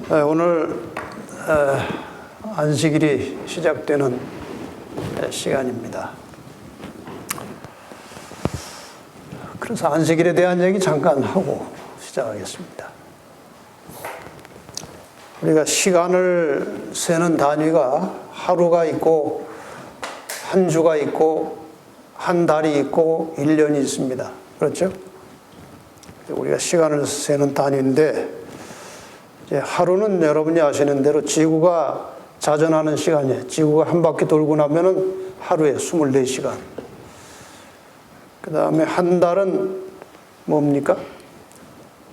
오늘 안식일이 시작되는 시간입니다. 그래서 안식일에 대한 얘기 잠깐 하고 시작하겠습니다. 우리가 시간을 세는 단위가 하루가 있고 한 주가 있고 한 달이 있고 1년이 있습니다. 그렇죠? 우리가 시간을 세는 단위인데 이제 하루는 여러분이 아시는 대로 지구가 자전하는 시간이에요. 지구가 한 바퀴 돌고 나면은 하루에 24시간. 그 다음에 한 달은 뭡니까?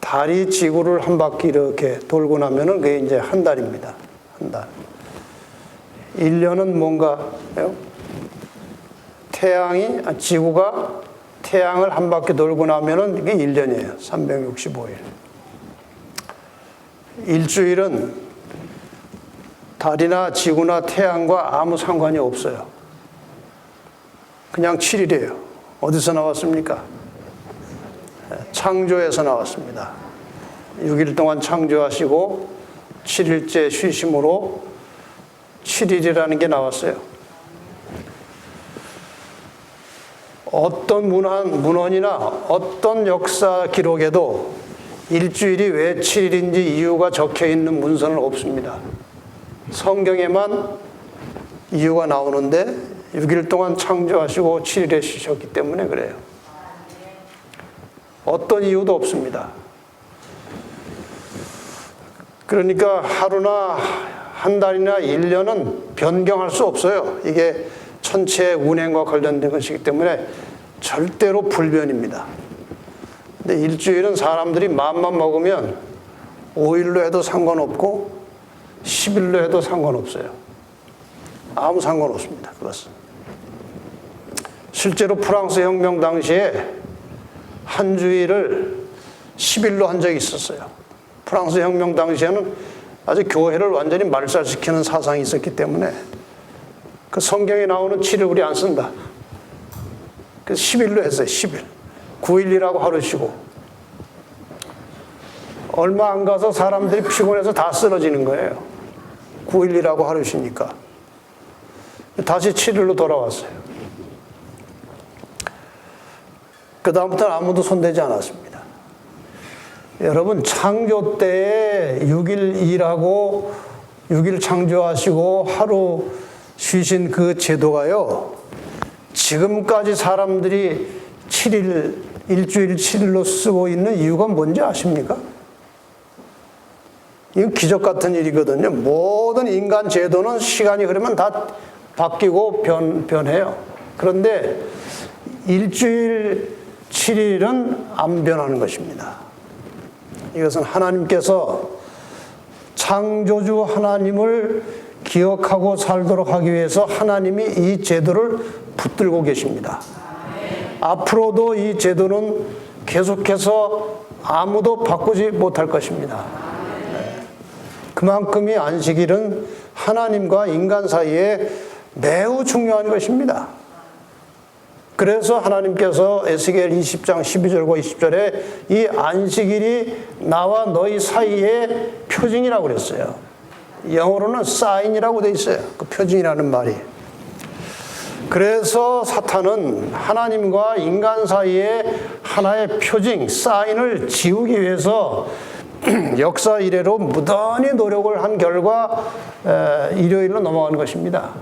달이 지구를 한 바퀴 이렇게 돌고 나면은 그게 이제 한 달입니다. 한 달. 1년은 뭔가요? 지구가 태양을 한 바퀴 돌고 나면은 이게 1년이에요. 365일. 일주일은 달이나 지구나 태양과 아무 상관이 없어요. 그냥 7일이에요. 어디서 나왔습니까? 창조에서 나왔습니다. 6일 동안 창조하시고 7일째 쉬심으로 7일이라는 게 나왔어요. 어떤 문헌이나 어떤 역사 기록에도 일주일이 왜 7일인지 이유가 적혀 있는 문서는 없습니다. 성경에만 이유가 나오는데 6일 동안 창조하시고 7일에 쉬셨기 때문에 그래요. 어떤 이유도 없습니다. 그러니까 하루나 한 달이나 1년은 변경할 수 없어요. 이게 천체 운행과 관련된 것이기 때문에 절대로 불변입니다. 근데 일주일은 사람들이 마음만 먹으면 5일로 해도 상관없고 10일로 해도 상관없어요. 아무 상관없습니다. 그것은. 실제로 프랑스 혁명 당시에 한 주일을 10일로 한 적이 있었어요. 프랑스 혁명 당시에는 아주 교회를 완전히 말살시키는 사상이 있었기 때문에 그 성경에 나오는 7일 우리 안 쓴다. 그래서 10일로 했어요. 10일. 9일이라고 하루 쉬고. 얼마 안 가서 사람들이 피곤해서 다 쓰러지는 거예요. 9일이라고 하루 쉬니까. 다시 7일로 돌아왔어요. 그 다음부터는 아무도 손대지 않았습니다. 여러분, 창조 때에 6일 일하고 6일 창조하시고 하루 쉬신 그 제도가요, 지금까지 사람들이 7일, 일주일 7일로 쓰고 있는 이유가 뭔지 아십니까? 이건 기적 같은 일이거든요. 모든 인간 제도는 시간이 흐르면 다 바뀌고 변해요. 그런데 일주일 7일은 안 변하는 것입니다. 이것은 하나님께서 창조주 하나님을 기억하고 살도록 하기 위해서 하나님이 이 제도를 붙들고 계십니다. 앞으로도 이 제도는 계속해서 아무도 바꾸지 못할 것입니다. 그만큼이 안식일은 하나님과 인간 사이에 매우 중요한 것입니다. 그래서 하나님께서 에스겔 20장 12절과 20절에 이 안식일이 나와 너희 사이의 표징이라고 그랬어요. 영어로는 sign이라고 돼 있어요. 그 표징이라는 말이. 그래서 사탄은 하나님과 인간 사이에 하나의 표징, 사인을 지우기 위해서 역사 이래로 무던히 노력을 한 결과 일요일로 넘어간 것입니다.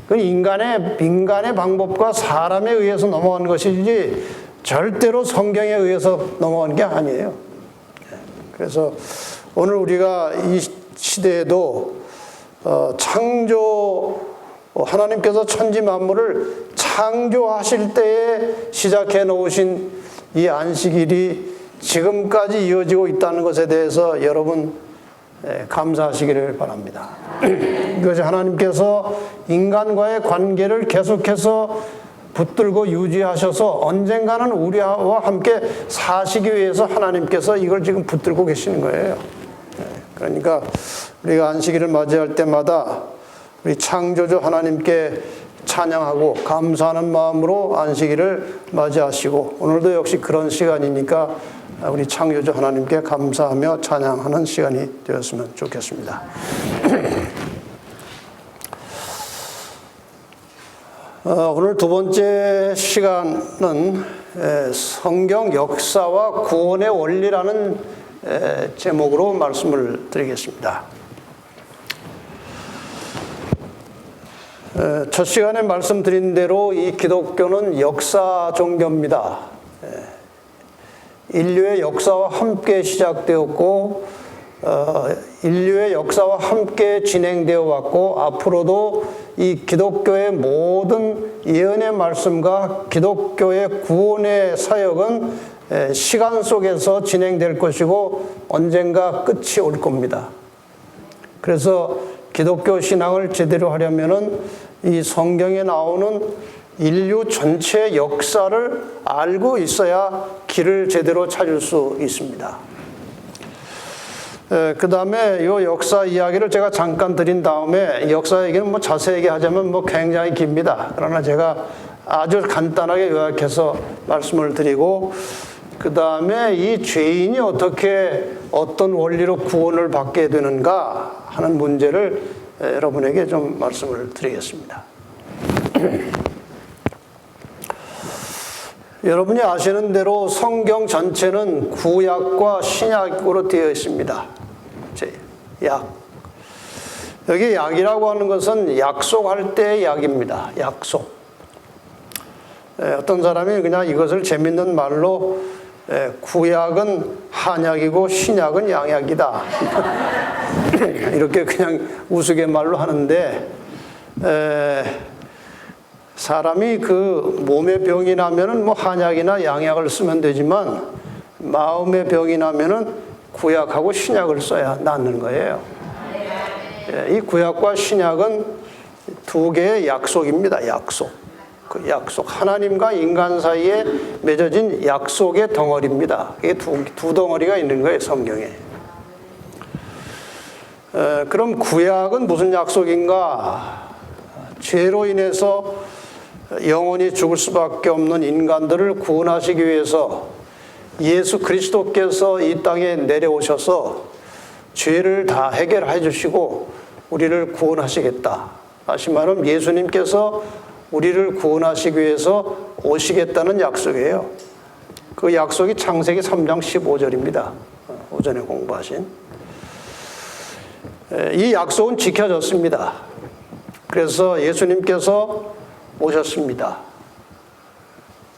그건 인간의 방법과 사람에 의해서 넘어간 것이지 절대로 성경에 의해서 넘어간 게 아니에요. 그래서 오늘 우리가 이 시대에도 하나님께서 천지 만물을 창조하실 때에 시작해 놓으신 이 안식일이 지금까지 이어지고 있다는 것에 대해서 여러분 감사하시기를 바랍니다. 이것이 하나님께서 인간과의 관계를 계속해서 붙들고 유지하셔서 언젠가는 우리와 함께 사시기 위해서 하나님께서 이걸 지금 붙들고 계시는 거예요. 그러니까 우리가 안식일을 맞이할 때마다 우리 창조주 하나님께 찬양하고 감사하는 마음으로 안식일을 맞이하시고 오늘도 역시 그런 시간이니까 우리 창조주 하나님께 감사하며 찬양하는 시간이 되었으면 좋겠습니다. 오늘 두 번째 시간은 성경 역사와 구원의 원리라는 제목으로 말씀을 드리겠습니다. 첫 시간에 말씀드린 대로 이 기독교는 역사 종교입니다. 인류의 역사와 함께 시작되었고 인류의 역사와 함께 진행되어 왔고 앞으로도 이 기독교의 모든 예언의 말씀과 기독교의 구원의 사역은 시간 속에서 진행될 것이고 언젠가 끝이 올 겁니다. 그래서 기독교 신앙을 제대로 하려면은 이 성경에 나오는 인류 전체의 역사를 알고 있어야 길을 제대로 찾을 수 있습니다. 그 다음에 이 역사 이야기를 제가 잠깐 드린 다음에 역사 얘기는 자세히 하자면 굉장히 깁니다. 그러나 제가 아주 간단하게 요약해서 말씀을 드리고 그 다음에 이 죄인이 어떻게 어떤 원리로 구원을 받게 되는가 하는 문제를 여러분에게 좀 말씀을 드리겠습니다. 여러분이 아시는 대로 성경 전체는 구약과 신약으로 되어 있습니다. 약. 여기 약이라고 하는 것은 약속할 때의 약입니다. 약속. 어떤 사람이 그냥 이것을 재밌는 말로 구약은 한약이고 신약은 양약이다. 이렇게 그냥 우스갯말로 하는데 사람이 그 몸의 병이 나면은 한약이나 양약을 쓰면 되지만 마음의 병이 나면은 구약하고 신약을 써야 낫는 거예요. 이 구약과 신약은 두 개의 약속입니다. 약속. 그 약속. 하나님과 인간 사이에 맺어진 약속의 덩어리입니다. 이게 두 덩어리가 있는 거예요, 성경에. 그럼 구약은 무슨 약속인가? 죄로 인해서 영원히 죽을 수밖에 없는 인간들을 구원하시기 위해서 예수 그리스도께서 이 땅에 내려오셔서 죄를 다 해결해 주시고 우리를 구원하시겠다. 다시 말하면 예수님께서 우리를 구원하시기 위해서 오시겠다는 약속이에요. 그 약속이 창세기 3장 15절입니다. 오전에 공부하신. 이 약속은 지켜졌습니다. 그래서 예수님께서 오셨습니다.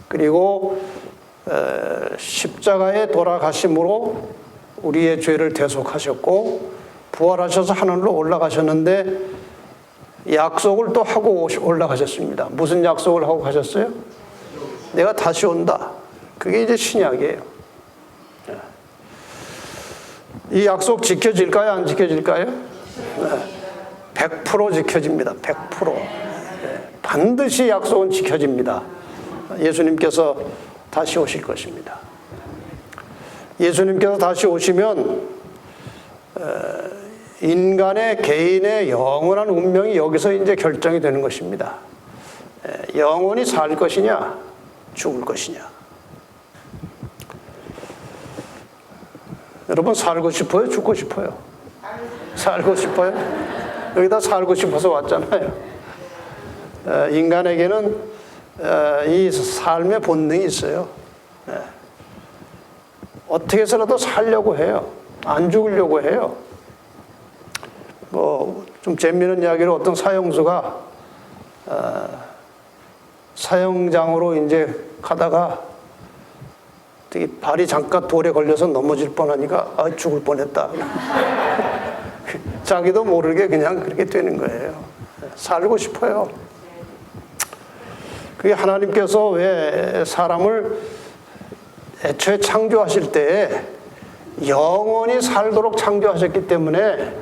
그리고 십자가에 돌아가심으로 우리의 죄를 대속하셨고 부활하셔서 하늘로 올라가셨는데 약속을 또 하고 올라가셨습니다. 무슨 약속을 하고 가셨어요? 내가 다시 온다. 그게 이제 신약이에요. 이 약속 지켜질까요? 안 지켜질까요? 100% 지켜집니다. 100%. 반드시 약속은 지켜집니다. 예수님께서 다시 오실 것입니다. 예수님께서 다시 오시면 인간의 개인의 영원한 운명이 여기서 이제 결정이 되는 것입니다. 영원히 살 것이냐, 죽을 것이냐. 여러분 살고 싶어요? 죽고 싶어요? 살고 싶어요? 여기다 살고 싶어서 왔잖아요. 인간에게는 이 삶의 본능이 있어요. 어떻게 해서라도 살려고 해요. 안 죽으려고 해요. 좀 재미있는 이야기로 어떤 사형수가 사형장으로 이제 가다가 되게 발이 잠깐 돌에 걸려서 넘어질 뻔하니까 죽을 뻔했다. 자기도 모르게 그냥 그렇게 되는 거예요. 살고 싶어요. 그게 하나님께서 왜 사람을 애초에 창조하실 때 영원히 살도록 창조하셨기 때문에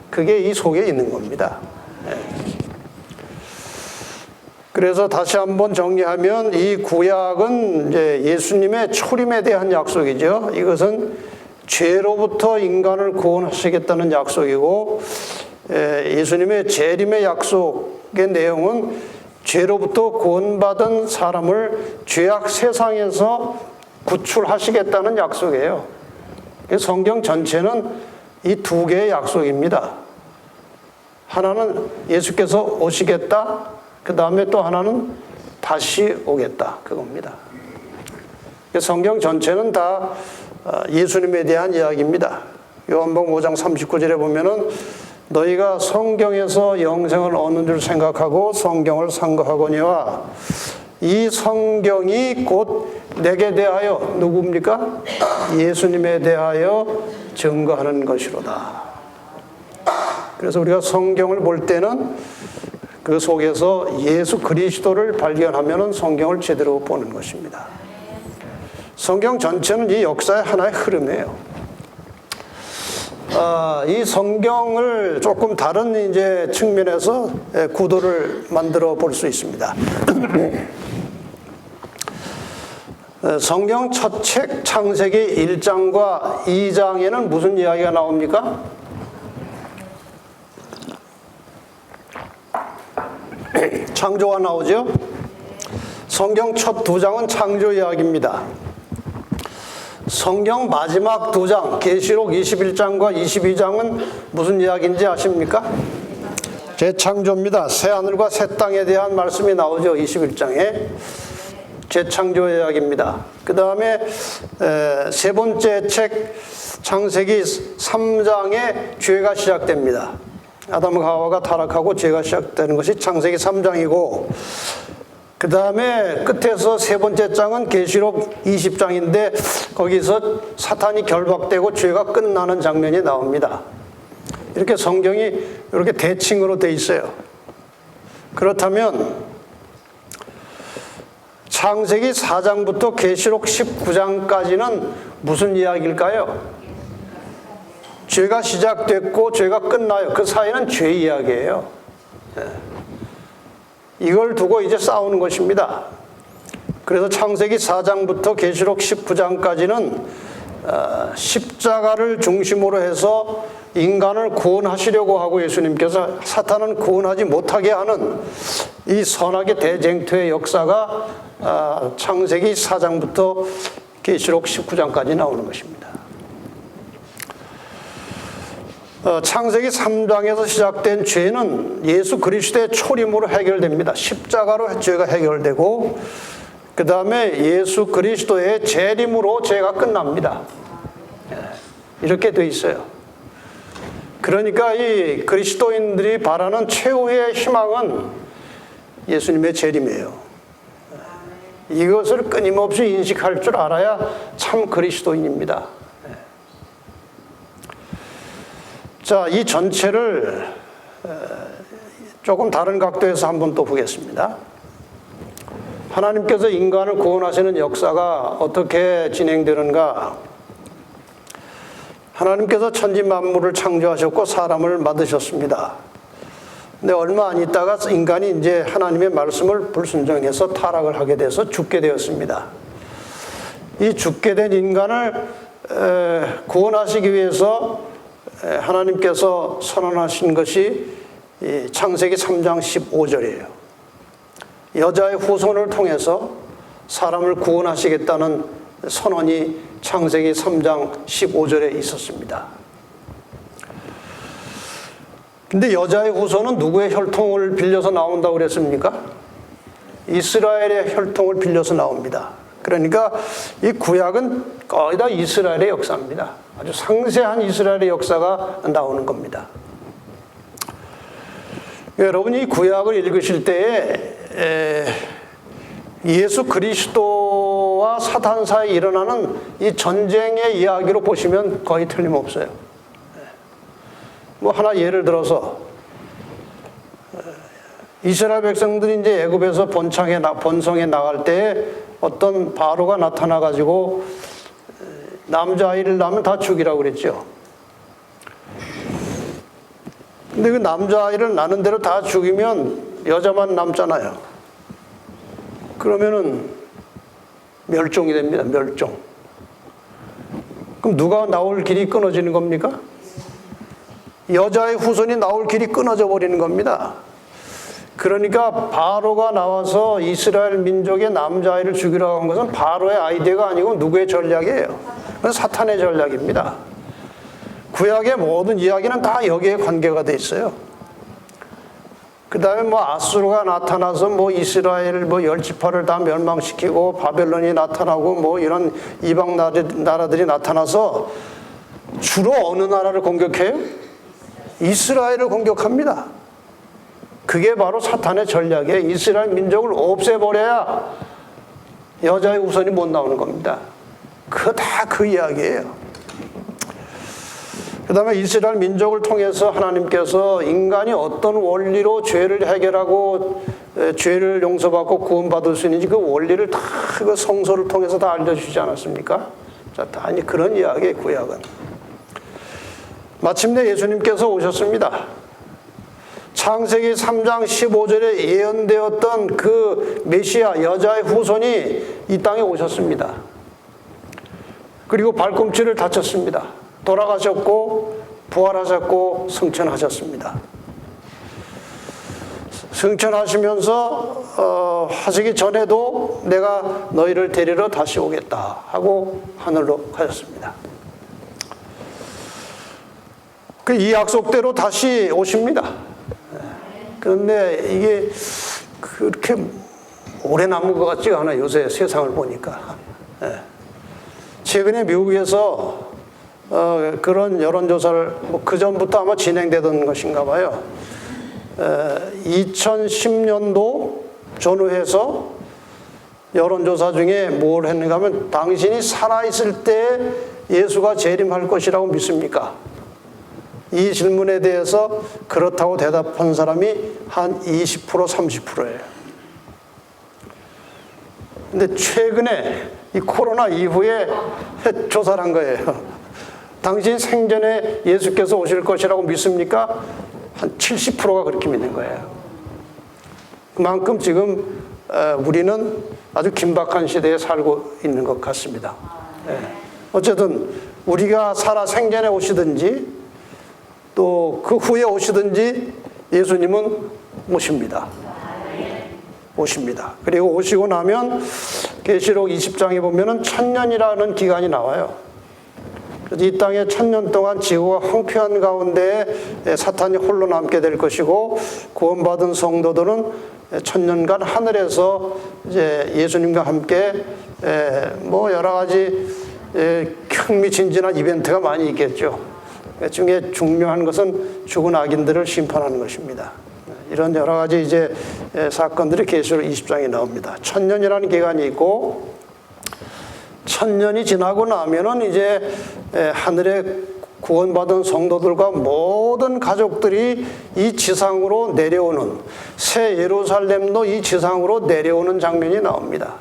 그게 이 속에 있는 겁니다. 그래서 다시 한번 정리하면 이 구약은 이제 예수님의 초림에 대한 약속이죠. 이것은 죄로부터 인간을 구원하시겠다는 약속이고 예수님의 재림의 약속의 내용은 죄로부터 구원받은 사람을 죄악 세상에서 구출하시겠다는 약속이에요. 성경 전체는 이 두 개의 약속입니다. 하나는 예수께서 오시겠다, 그 다음에 또 하나는 다시 오겠다, 그겁니다. 성경 전체는 다 예수님에 대한 이야기입니다. 요한복음 5장 39절에 보면은 너희가 성경에서 영생을 얻는 줄 생각하고 성경을 상고하거니와 이 성경이 곧 내게 대하여 누굽니까? 예수님에 대하여 증거하는 것이로다. 그래서 우리가 성경을 볼 때는 그 속에서 예수 그리스도를 발견하면 성경을 제대로 보는 것입니다. 성경 전체는 이 역사의 하나의 흐름이에요. 이 성경을 조금 다른 이제 측면에서 구도를 만들어 볼 수 있습니다. 성경 첫 책 창세기 1장과 2장에는 무슨 이야기가 나옵니까? 창조가 나오죠? 성경 첫 두 장은 창조 이야기입니다. 성경 마지막 두 장, 계시록 21장과 22장은 무슨 이야기인지 아십니까? 재창조입니다. 새하늘과 새 땅에 대한 말씀이 나오죠. 21장에. 재창조 이야기입니다. 그 다음에 세 번째 책 창세기 3장에 죄가 시작됩니다. 아담과 하와가 타락하고 죄가 시작되는 것이 창세기 3장이고, 그 다음에 끝에서 세 번째 장은 계시록 20장인데 거기서 사탄이 결박되고 죄가 끝나는 장면이 나옵니다. 이렇게 성경이 이렇게 대칭으로 돼 있어요. 그렇다면 창세기 4장부터 계시록 19장까지는 무슨 이야기일까요? 죄가 시작됐고 죄가 끝나요. 그 사이는 죄 이야기예요. 이걸 두고 이제 싸우는 것입니다. 그래서 창세기 4장부터 계시록 19장까지는 십자가를 중심으로 해서 인간을 구원하시려고 하고 예수님께서 사탄은 구원하지 못하게 하는 이 선악의 대쟁투의 역사가 창세기 4장부터 계시록 19장까지 나오는 것입니다. 창세기 3장에서 시작된 죄는 예수 그리스도의 초림으로 해결됩니다. 십자가로 죄가 해결되고 그 다음에 예수 그리스도의 재림으로 죄가 끝납니다. 이렇게 돼 있어요. 그러니까 이 그리스도인들이 바라는 최후의 희망은 예수님의 재림이에요. 이것을 끊임없이 인식할 줄 알아야 참 그리스도인입니다. 자, 이 전체를 조금 다른 각도에서 한번 또 보겠습니다. 하나님께서 인간을 구원하시는 역사가 어떻게 진행되는가? 하나님께서 천지 만물을 창조하셨고 사람을 만드셨습니다. 근데 얼마 안 있다가 인간이 이제 하나님의 말씀을 불순종해서 타락을 하게 돼서 죽게 되었습니다. 이 죽게 된 인간을 구원하시기 위해서 하나님께서 선언하신 것이 창세기 3장 15절이에요. 여자의 후손을 통해서 사람을 구원하시겠다는 선언이 창세기 3장 15절에 있었습니다. 근데 여자의 후손은 누구의 혈통을 빌려서 나온다고 그랬습니까? 이스라엘의 혈통을 빌려서 나옵니다. 그러니까 이 구약은 거의 다 이스라엘의 역사입니다. 아주 상세한 이스라엘의 역사가 나오는 겁니다. 여러분이 구약을 읽으실 때에 예수 그리스도와 사탄 사이에 일어나는 이 전쟁의 이야기로 보시면 거의 틀림없어요. 뭐 하나 예를 들어서 이스라엘 백성들이 이제 애굽에서 번성에 나갈 때 어떤 바로가 나타나 가지고 남자아이를 낳으면 다 죽이라고 그랬죠. 근데 그 남자아이를 낳는 대로 다 죽이면 여자만 남잖아요. 그러면은 멸종이 됩니다. 멸종. 그럼 누가 나올 길이 끊어지는 겁니까? 여자의 후손이 나올 길이 끊어져 버리는 겁니다. 그러니까 바로가 나와서 이스라엘 민족의 남자아이를 죽이라고 한 것은 바로의 아이디어가 아니고 누구의 전략이에요? 그건 사탄의 전략입니다. 구약의 모든 이야기는 다 여기에 관계가 돼 있어요. 그 다음에 아수르가 나타나서 이스라엘 열 지파를 다 멸망시키고 바벨론이 나타나고 이런 이방 나라들이 나타나서 주로 어느 나라를 공격해요? 이스라엘을 공격합니다. 그게 바로 사탄의 전략이에요. 이스라엘 민족을 없애버려야 여자의 우선이 못 나오는 겁니다. 그거 다 그 이야기예요. 그 다음에 이스라엘 민족을 통해서 하나님께서 인간이 어떤 원리로 죄를 해결하고 죄를 용서받고 구원받을 수 있는지 그 원리를 다 그 성서를 통해서 다 알려주지 않았습니까? 자, 아니 그런 이야기의 구약은. 마침내 예수님께서 오셨습니다. 창세기 3장 15절에 예언되었던 그 메시아 여자의 후손이 이 땅에 오셨습니다. 그리고 발꿈치를 다쳤습니다. 돌아가셨고 부활하셨고 승천하셨습니다. 승천하시면서 하시기 전에도 내가 너희를 데리러 다시 오겠다 하고 하늘로 가셨습니다. 이 약속대로 다시 오십니다. 그런데 이게 그렇게 오래 남은 것 같지가 않아요. 요새 세상을 보니까. 최근에 미국에서 그런 여론조사를 그 전부터 아마 진행되던 것인가 봐요. 2010년도 전후해서 여론조사 중에 뭘 했는가 하면 당신이 살아있을 때 예수가 재림할 것이라고 믿습니까? 이 질문에 대해서 그렇다고 대답한 사람이 한 20% 30%예요. 근데 최근에 이 코로나 이후에 조사를 한 거예요. 당신 생전에 예수께서 오실 것이라고 믿습니까? 한 70%가 그렇게 믿는 거예요. 그만큼 지금 우리는 아주 긴박한 시대에 살고 있는 것 같습니다. 어쨌든 우리가 살아 생전에 오시든지 또 그 후에 오시든지 예수님은 오십니다. 오십니다. 그리고 오시고 나면 계시록 20장에 보면은 1000년이라는 기간이 나와요. 이 땅에 1000년 동안 지구가 황폐한 가운데 사탄이 홀로 남게 될 것이고 구원받은 성도들은 1000년간 하늘에서 이제 예수님과 함께 여러 가지 흥미진진한 이벤트가 많이 있겠죠. 그 중에 중요한 것은 죽은 악인들을 심판하는 것입니다. 이런 여러 가지 이제 사건들이 계시록 20장에 나옵니다. 1000년이라는 기간이 있고 1000년이 지나고 나면은 이제 하늘에 구원받은 성도들과 모든 가족들이 이 지상으로 내려오는 새 예루살렘도 이 지상으로 내려오는 장면이 나옵니다.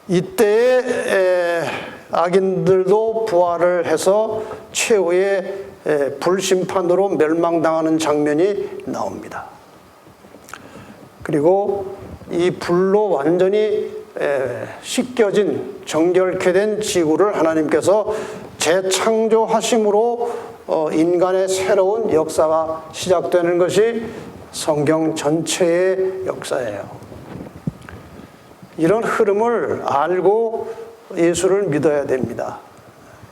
이때에 악인들도 부활을 해서 최후의 불심판으로 멸망당하는 장면이 나옵니다. 그리고 이 불로 완전히 씻겨진 정결케 된 지구를 하나님께서 재창조하심으로 인간의 새로운 역사가 시작되는 것이 성경 전체의 역사예요. 이런 흐름을 알고 예수를 믿어야 됩니다.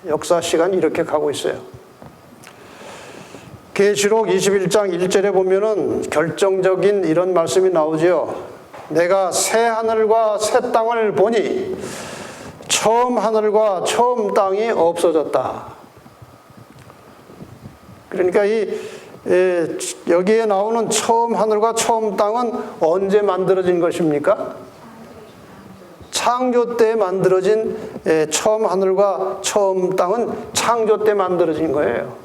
역사 시간이 이렇게 가고 있어요. 계시록 21장 1절에 보면은 결정적인 이런 말씀이 나오죠. 내가 새 하늘과 새 땅을 보니 처음 하늘과 처음 땅이 없어졌다. 그러니까 여기에 나오는 처음 하늘과 처음 땅은 언제 만들어진 것입니까? 창조 때 만들어진 처음 하늘과 처음 땅은 창조 때 만들어진 거예요.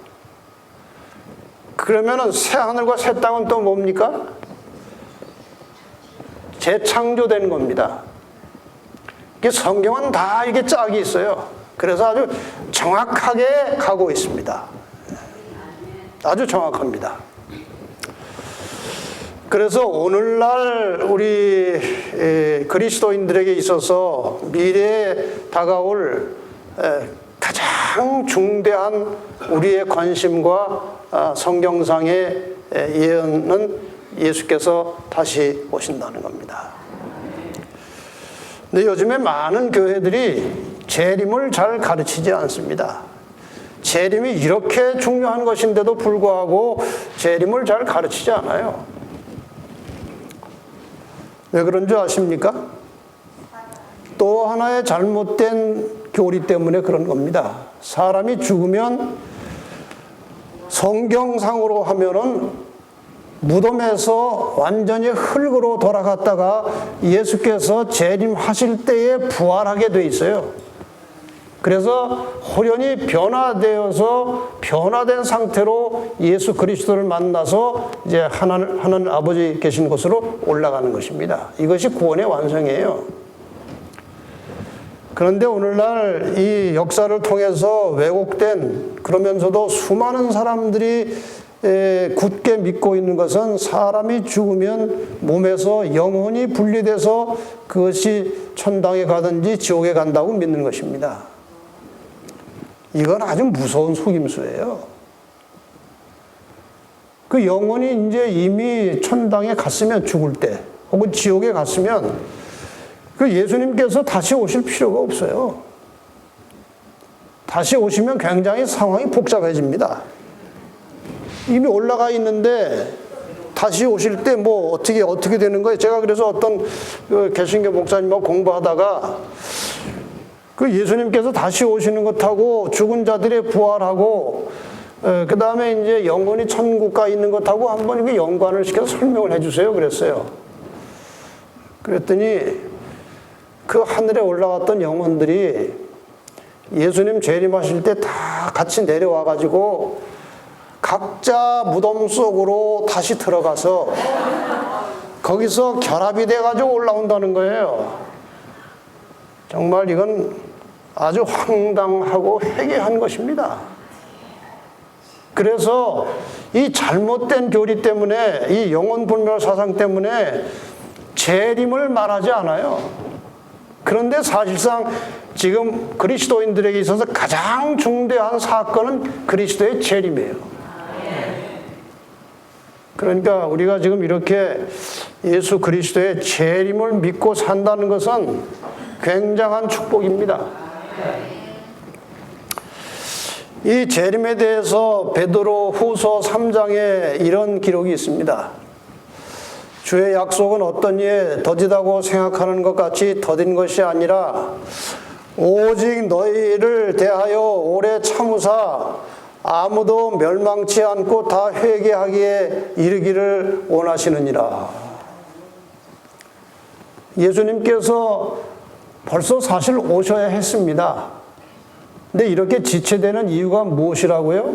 그러면은 새 하늘과 새 땅은 또 뭡니까? 재창조된 겁니다. 성경은 다 이게 짝이 있어요. 그래서 아주 정확하게 가고 있습니다. 아주 정확합니다. 그래서 오늘날 우리 그리스도인들에게 있어서 미래에 다가올 가장 중대한 우리의 관심과 성경상의 예언은 예수께서 다시 오신다는 겁니다. 근데 요즘에 많은 교회들이 재림을 잘 가르치지 않습니다. 재림이 이렇게 중요한 것인데도 불구하고 재림을 잘 가르치지 않아요. 왜 그런 줄 아십니까? 또 하나의 잘못된 교리 때문에 그런 겁니다. 사람이 죽으면 성경상으로 하면은 무덤에서 완전히 흙으로 돌아갔다가 예수께서 재림하실 때에 부활하게 돼 있어요. 그래서 호련히 변화되어서 변화된 상태로 예수 그리스도를 만나서 이제 하나님 아버지 계신 곳으로 올라가는 것입니다. 이것이 구원의 완성이에요. 그런데 오늘날 이 역사를 통해서 왜곡된, 그러면서도 수많은 사람들이 굳게 믿고 있는 것은 사람이 죽으면 몸에서 영혼이 분리돼서 그것이 천당에 가든지 지옥에 간다고 믿는 것입니다. 이건 아주 무서운 속임수예요. 그 영혼이 이제 이미 천당에 갔으면, 죽을 때 혹은 지옥에 갔으면 그 예수님께서 다시 오실 필요가 없어요. 다시 오시면 굉장히 상황이 복잡해집니다. 이미 올라가 있는데 다시 오실 때 뭐 어떻게 되는 거예요? 제가 그래서 어떤 개신교 목사님하고 공부하다가 그 예수님께서 다시 오시는 것하고 죽은 자들의 부활하고 그 다음에 이제 영혼이 천국 가 있는 것하고 한번 그 연관을 시켜서 설명을 해주세요. 그랬어요. 그랬더니 그 하늘에 올라갔던 영혼들이 예수님 재림하실 때 다 같이 내려와 가지고 각자 무덤 속으로 다시 들어가서 거기서 결합이 돼 가지고 올라온다는 거예요. 정말 이건 아주 황당하고 회개한 것입니다. 그래서 이 잘못된 교리 때문에, 이 영혼분별 사상 때문에 재림을 말하지 않아요. 그런데 사실상 지금 그리스도인들에게 있어서 가장 중대한 사건은 그리스도의 재림이에요. 그러니까 우리가 지금 이렇게 예수 그리스도의 재림을 믿고 산다는 것은 굉장한 축복입니다. 이 재림에 대해서 베드로 후서 3장에 이런 기록이 있습니다. 주의 약속은 어떤 이에 더디다고 생각하는 것 같이 더딘 것이 아니라 오직 너희를 대하여 오래 참으사 아무도 멸망치 않고 다 회개하기에 이르기를 원하시느니라. 예수님께서 벌써 사실 오셔야 했습니다. 근데 이렇게 지체되는 이유가 무엇이라고요?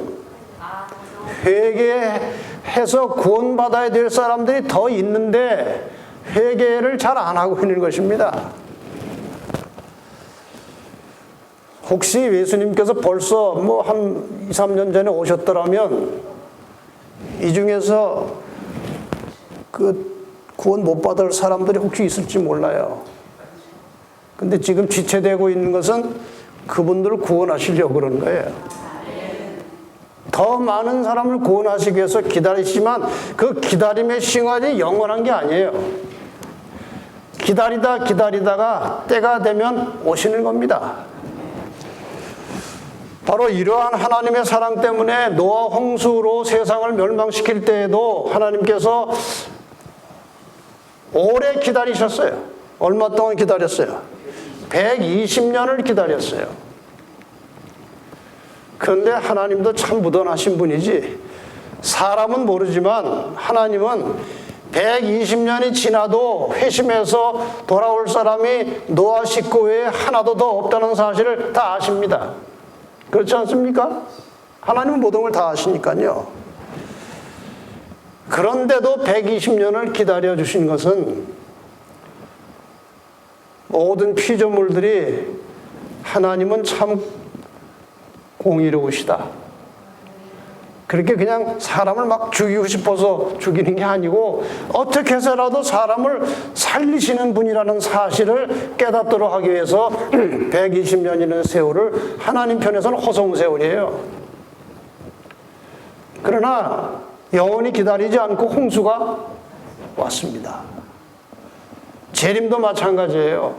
회개해서 구원받아야 될 사람들이 더 있는데 회개를 잘 안 하고 있는 것입니다. 혹시 예수님께서 벌써 뭐 한 2, 3년 전에 오셨더라면 이 중에서 그 구원 못 받을 사람들이 혹시 있을지 몰라요. 근데 지금 지체되고 있는 것은 그분들을 구원하시려고 그러는 거예요. 더 많은 사람을 구원하시기 위해서 기다리시지만 그 기다림의 시간이 영원한 게 아니에요. 기다리다가 때가 되면 오시는 겁니다. 바로 이러한 하나님의 사랑 때문에 노아 홍수로 세상을 멸망시킬 때에도 하나님께서 오래 기다리셨어요. 얼마 동안 기다렸어요? 120년을 기다렸어요. 그런데 하나님도 참 무던하신 분이지. 사람은 모르지만 하나님은 120년이 지나도 회심해서 돌아올 사람이 노아 식구 외에 하나도 더 없다는 사실을 다 아십니다. 그렇지 않습니까? 하나님은 모든 걸 다 아시니까요. 그런데도 120년을 기다려주신 것은 모든 피조물들이 하나님은 참 공의로우시다. 그렇게 그냥 사람을 막 죽이고 싶어서 죽이는 게 아니고 어떻게 해서라도 사람을 살리시는 분이라는 사실을 깨닫도록 하기 위해서 120년이라는 세월을 하나님 편에서는 허송 세월이에요. 그러나 영원히 기다리지 않고 홍수가 왔습니다. 재림도 마찬가지예요.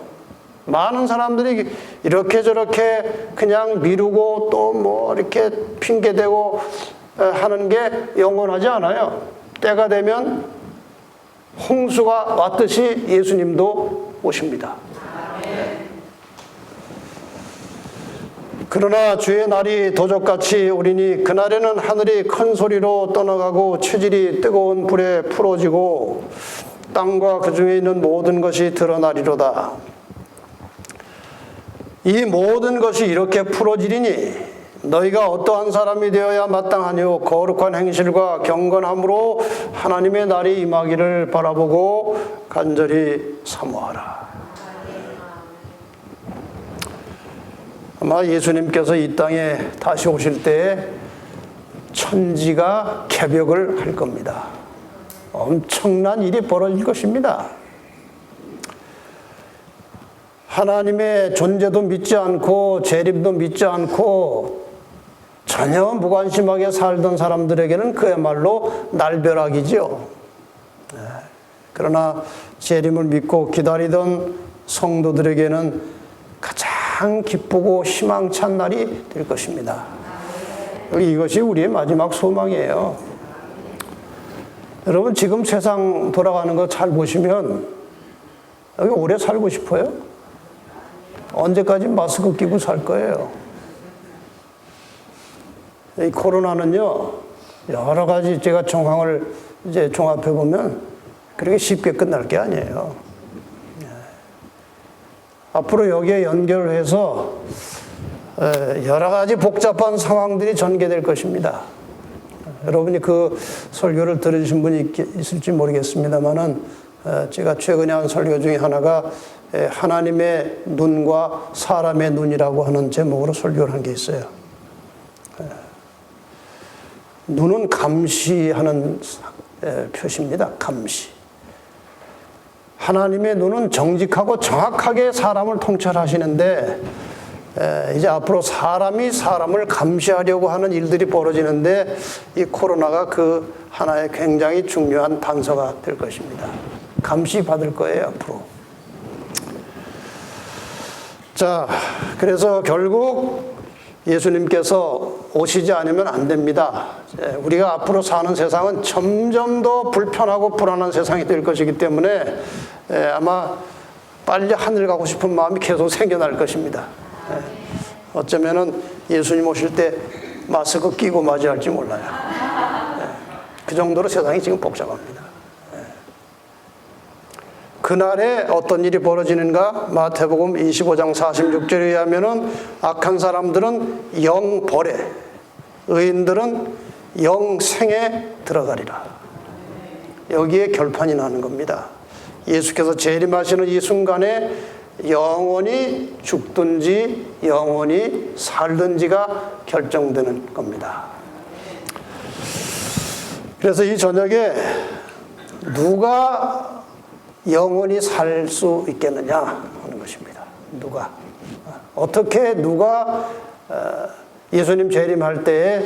많은 사람들이 이렇게 저렇게 그냥 미루고 또 뭐 이렇게 핑계대고 하는 게 영원하지 않아요. 때가 되면 홍수가 왔듯이 예수님도 오십니다. 그러나 주의 날이 도적같이 오리니 그날에는 하늘이 큰 소리로 떠나가고 체질이 뜨거운 불에 풀어지고 땅과 그 중에 있는 모든 것이 드러나리로다. 이 모든 것이 이렇게 풀어지리니 너희가 어떠한 사람이 되어야 마땅하뇨. 거룩한 행실과 경건함으로 하나님의 날이 임하기를 바라보고 간절히 사모하라. 아마 예수님께서 이 땅에 다시 오실 때에 천지가 개벽을 할 겁니다. 엄청난 일이 벌어질 것입니다. 하나님의 존재도 믿지 않고 재림도 믿지 않고 전혀 무관심하게 살던 사람들에게는 그야말로 날벼락이죠. 그러나 재림을 믿고 기다리던 성도들에게는 가장 기쁘고 희망찬 날이 될 것입니다. 이것이 우리의 마지막 소망이에요. 여러분 지금 세상 돌아가는 거 잘 보시면 여기 오래 살고 싶어요? 언제까지 마스크 끼고 살 거예요? 이 코로나는요, 여러 가지 제가 정황을 이제 종합해 보면 그렇게 쉽게 끝날 게 아니에요. 앞으로 여기에 연결해서 여러 가지 복잡한 상황들이 전개될 것입니다. 여러분이 그 설교를 들으신 분이 있을지 모르겠습니다만은 제가 최근에 한 설교 중에 하나가 하나님의 눈과 사람의 눈이라고 하는 제목으로 설교를 한 게 있어요. 눈은 감시하는 표시입니다. 감시. 하나님의 눈은 정직하고 정확하게 사람을 통찰하시는데 이제 앞으로 사람이 사람을 감시하려고 하는 일들이 벌어지는데 이 코로나가 그 하나의 굉장히 중요한 단서가 될 것입니다. 감시받을 거예요, 앞으로. 자, 그래서 결국 예수님께서 오시지 않으면 안 됩니다. 우리가 앞으로 사는 세상은 점점 더 불편하고 불안한 세상이 될 것이기 때문에 아마 빨리 하늘 가고 싶은 마음이 계속 생겨날 것입니다. 어쩌면은 예수님 오실 때 마스크 끼고 맞이할지 몰라요. 그 정도로 세상이 지금 복잡합니다. 그날에 어떤 일이 벌어지는가? 마태복음 25장 46절에 의하면은 악한 사람들은 영벌에, 의인들은 영생에 들어가리라. 여기에 결판이 나는 겁니다. 예수께서 재림하시는 이 순간에 영원히 죽든지 영원히 살든지가 결정되는 겁니다. 그래서 이 저녁에 누가 영원히 살 수 있겠느냐 하는 것입니다. 누가? 어떻게 누가 예수님 재림할 때에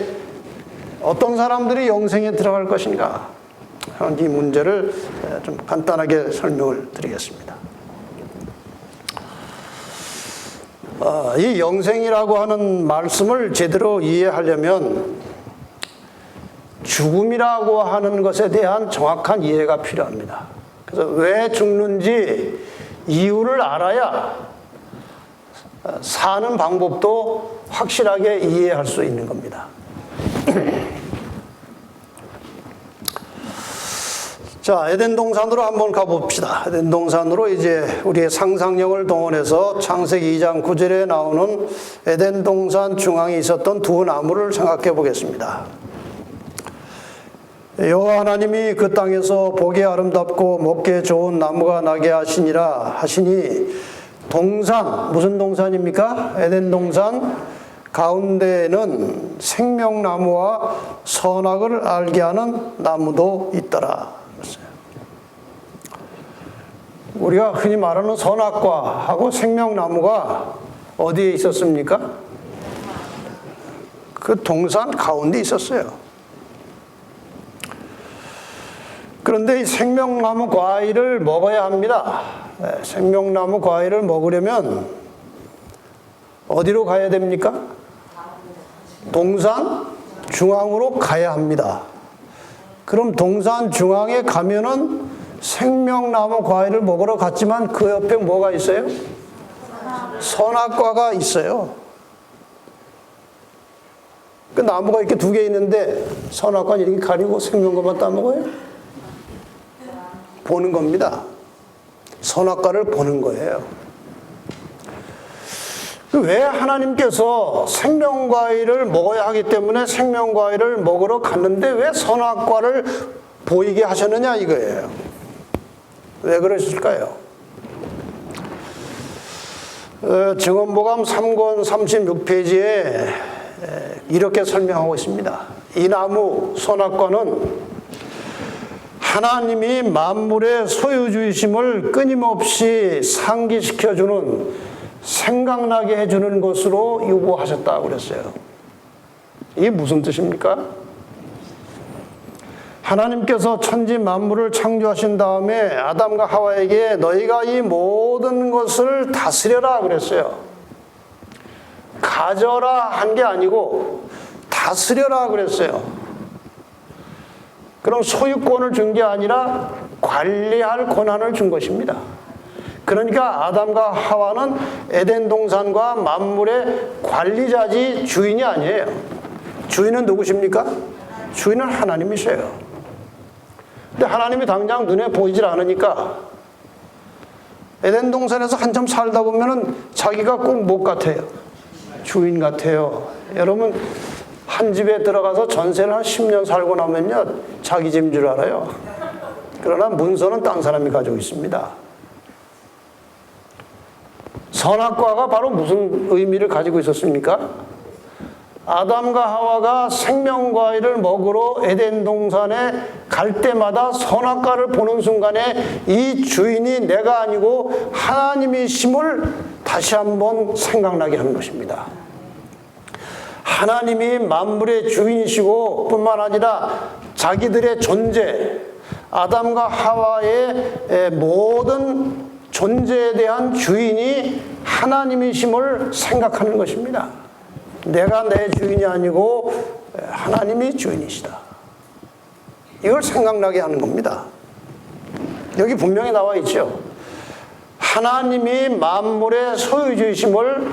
어떤 사람들이 영생에 들어갈 것인가 하는 이 문제를 좀 간단하게 설명을 드리겠습니다. 이 영생이라고 하는 말씀을 제대로 이해하려면 죽음이라고 하는 것에 대한 정확한 이해가 필요합니다. 그래서 왜 죽는지 이유를 알아야 사는 방법도 확실하게 이해할 수 있는 겁니다. 자, 에덴 동산으로 한번 가봅시다. 에덴 동산으로 이제 우리의 상상력을 동원해서 창세기 2장 9절에 나오는 에덴 동산 중앙에 있었던 두 나무를 생각해 보겠습니다. 여호와 하나님이 그 땅에서 보기 아름답고 먹기 좋은 나무가 나게 하시니 동산, 무슨 동산입니까? 에덴 동산 가운데에는 생명나무와 선악을 알게 하는 나무도 있더라. 우리가 흔히 말하는 선악과하고 생명나무가 어디에 있었습니까? 그 동산 가운데 있었어요. 그런데 이 생명나무 과일을 먹어야 합니다. 생명나무 과일을 먹으려면 어디로 가야 됩니까? 동산 중앙으로 가야 합니다. 그럼 동산 중앙에 가면은 생명나무 과일을 먹으러 갔지만 그 옆에 뭐가 있어요? 선악과가 있어요. 그 나무가 이렇게 두 개 있는데 선악과는 이렇게 가리고 생명과만 따먹어요? 보는 겁니다. 선악과를 보는 거예요. 왜 하나님께서 생명과일을 먹어야 하기 때문에 생명과일을 먹으러 갔는데 왜 선악과를 보이게 하셨느냐 이거예요. 왜 그러실까요? 증언보감 3권 36페이지에 이렇게 설명하고 있습니다. 이 나무 선악과는 하나님이 만물의 소유주이심을 끊임없이 상기시켜주는 생각나게 해주는 것으로 유보하셨다고 그랬어요. 이게 무슨 뜻입니까? 하나님께서 천지 만물을 창조하신 다음에 아담과 하와에게 너희가 이 모든 것을 다스려라 그랬어요. 가져라 한 게 아니고 다스려라 그랬어요. 그럼 소유권을 준 게 아니라 관리할 권한을 준 것입니다. 그러니까 아담과 하와는 에덴 동산과 만물의 관리자지 주인이 아니에요. 주인은 누구십니까? 주인은 하나님이세요. 근데 하나님이 당장 눈에 보이질 않으니까 에덴 동산에서 한참 살다 보면은 자기가 꼭 뭐 같아요? 주인 같아요. 여러분 한 집에 들어가서 전세를 한 10년 살고 나면요 자기 집인 줄 알아요. 그러나 문서는 딴 사람이 가지고 있습니다. 선악과가 바로 무슨 의미를 가지고 있었습니까? 아담과 하와가 생명과일을 먹으러 에덴 동산에 갈 때마다 선악과를 보는 순간에 이 주인이 내가 아니고 하나님이심을 다시 한번 생각나게 하는 것입니다. 하나님이 만물의 주인이시고 뿐만 아니라 자기들의 존재, 아담과 하와의 모든 존재에 대한 주인이 하나님이심을 생각하는 것입니다. 내가 내 주인이 아니고 하나님이 주인이시다. 이걸 생각나게 하는 겁니다. 여기 분명히 나와 있죠. 하나님이 만물의 소유주이심을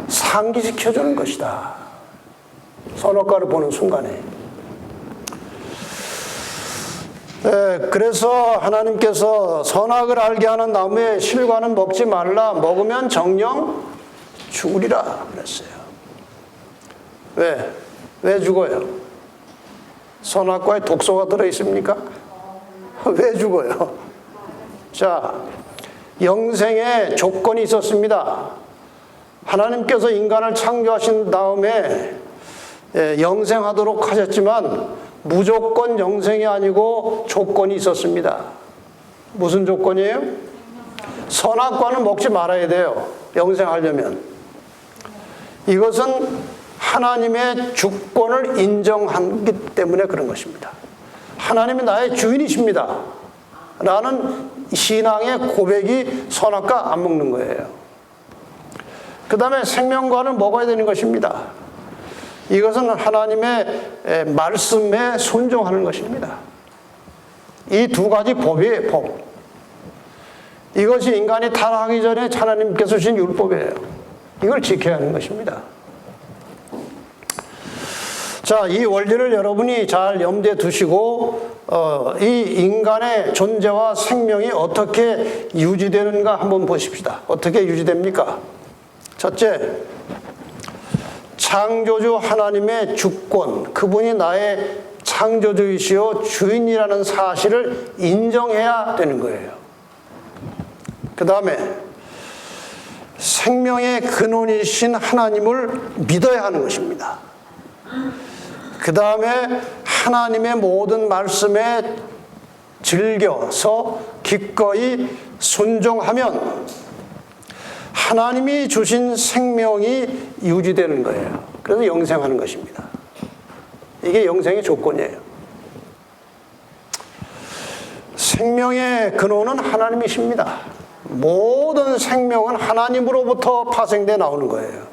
상기시켜주는 것이다. 선악과를 보는 순간에. 그래서 하나님께서 선악을 알게 하는 나무의 실과는 먹지 말라. 먹으면 정령 죽으리라 그랬어요. 왜? 왜 죽어요? 선악과에 독소가 들어있습니까? 왜 죽어요? 자, 영생의 조건이 있었습니다. 하나님께서 인간을 창조하신 다음에 영생하도록 하셨지만 무조건 영생이 아니고 조건이 있었습니다. 무슨 조건이에요? 선악과는 먹지 말아야 돼요. 영생하려면. 이것은 하나님의 주권을 인정하기 때문에 그런 것입니다. 하나님이 나의 주인이십니다. 라는 신앙의 고백이 선악과 안 먹는 거예요. 그 다음에 생명과는 먹어야 되는 것입니다. 이것은 하나님의 말씀에 순종하는 것입니다. 이 두 가지 법이에요, 법. 이것이 인간이 타락하기 전에 하나님께서 주신 율법이에요. 이걸 지켜야 하는 것입니다. 자, 이 원리를 여러분이 잘 염두에 두시고 이 인간의 존재와 생명이 어떻게 유지되는가 한번 보십시다. 어떻게 유지됩니까? 첫째, 창조주 하나님의 주권, 그분이 나의 창조주이시오 주인이라는 사실을 인정해야 되는 거예요. 그 다음에 생명의 근원이신 하나님을 믿어야 하는 것입니다. 그 다음에 하나님의 모든 말씀에 즐겨서 기꺼이 순종하면 하나님이 주신 생명이 유지되는 거예요. 그래서 영생하는 것입니다. 이게 영생의 조건이에요. 생명의 근원은 하나님이십니다. 모든 생명은 하나님으로부터 파생돼 나오는 거예요.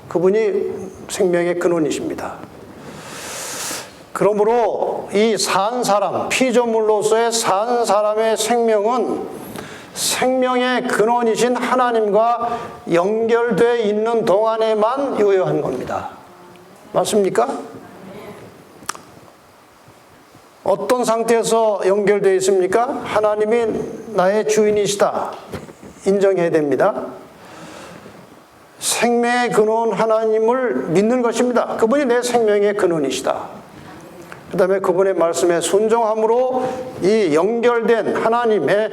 그분이 생명의 근원이십니다. 그러므로 이 산 사람, 피조물로서의 산 사람의 생명은 생명의 근원이신 하나님과 연결되어 있는 동안에만 유효한 겁니다. 맞습니까? 어떤 상태에서 연결되어 있습니까? 하나님이 나의 주인이시다. 인정해야 됩니다. 생명의 근원 하나님을 믿는 것입니다. 그분이 내 생명의 근원이시다. 그 다음에 그분의 말씀에 순종함으로 이 연결된 하나님의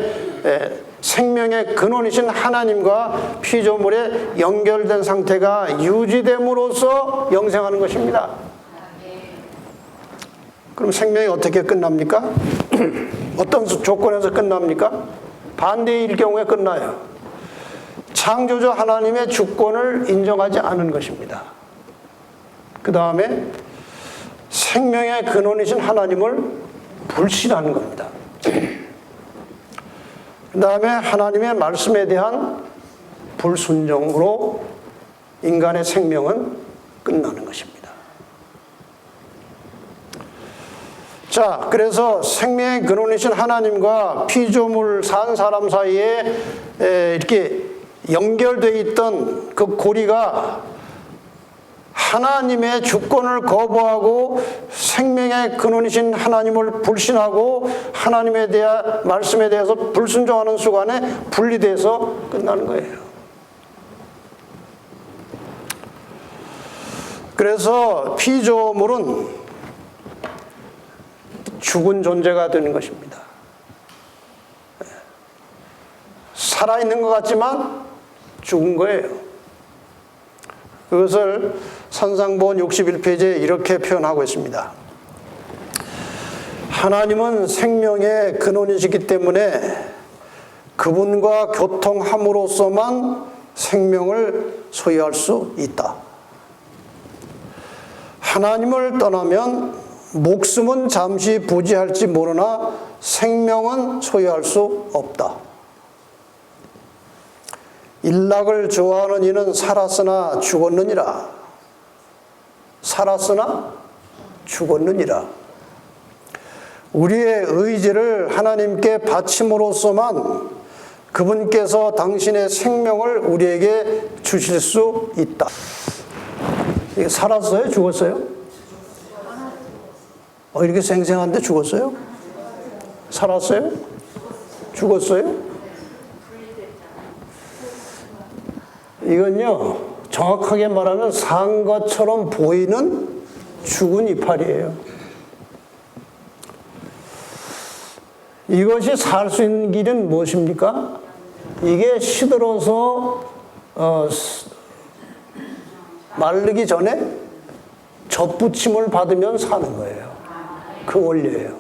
생명의 근원이신 하나님과 피조물의 연결된 상태가 유지됨으로써 영생하는 것입니다. 그럼 생명이 어떻게 끝납니까? 어떤 조건에서 끝납니까? 반대일 경우에 끝나요. 창조주 하나님의 주권을 인정하지 않은 것입니다. 그 다음에 생명의 근원이신 하나님을 불신하는 겁니다. 그 다음에 하나님의 말씀에 대한 불순종으로 인간의 생명은 끝나는 것입니다. 자, 그래서 생명의 근원이신 하나님과 피조물 산 사람 사이에 이렇게 연결되어 있던 그 고리가 하나님의 주권을 거부하고 생명의 근원이신 하나님을 불신하고 하나님에 대한 말씀에 대해서 불순종하는 순간에 분리돼서 끝나는 거예요. 그래서 피조물은 죽은 존재가 되는 것입니다. 살아있는 것 같지만 죽은 거예요. 그것을 산상본 61페이지에 이렇게 표현하고 있습니다. 하나님은 생명의 근원이시기 때문에 그분과 교통함으로써만 생명을 소유할 수 있다. 하나님을 떠나면 목숨은 잠시 부지할지 모르나 생명은 소유할 수 없다. 일락을 좋아하는 이는 살았으나 죽었느니라. 살았으나 죽었느니라. 우리의 의지를 하나님께 바침으로써만 그분께서 당신의 생명을 우리에게 주실 수 있다. 이게 살았어요? 죽었어요? 이렇게 생생한데 죽었어요? 살았어요? 죽었어요? 이건요, 정확하게 말하면 산 것처럼 보이는 죽은 이파리예요. 이것이 살 수 있는 길은 무엇입니까? 이게 시들어서 마르기 전에 젖붙임을 받으면 사는 거예요. 그 원리예요.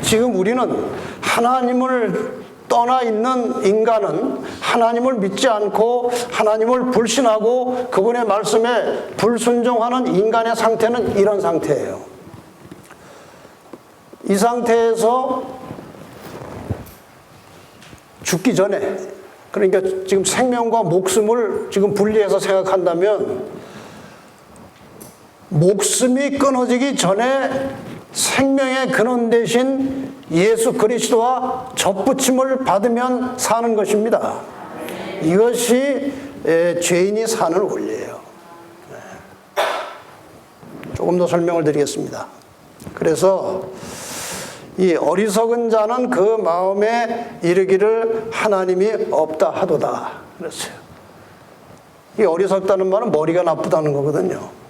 지금 우리는 하나님을 떠나 있는 인간은 하나님을 믿지 않고 하나님을 불신하고 그분의 말씀에 불순종하는 인간의 상태는 이런 상태예요. 이 상태에서 죽기 전에, 그러니까 지금 생명과 목숨을 지금 분리해서 생각한다면 목숨이 끊어지기 전에 생명의 근원 대신 예수 그리스도와 접붙임을 받으면 사는 것입니다. 이것이 죄인이 사는 원리예요. 조금 더 설명을 드리겠습니다. 그래서 이 어리석은 자는 그 마음에 이르기를 하나님이 없다 하도다 그랬어요. 이 어리석다는 말은 머리가 나쁘다는 거거든요.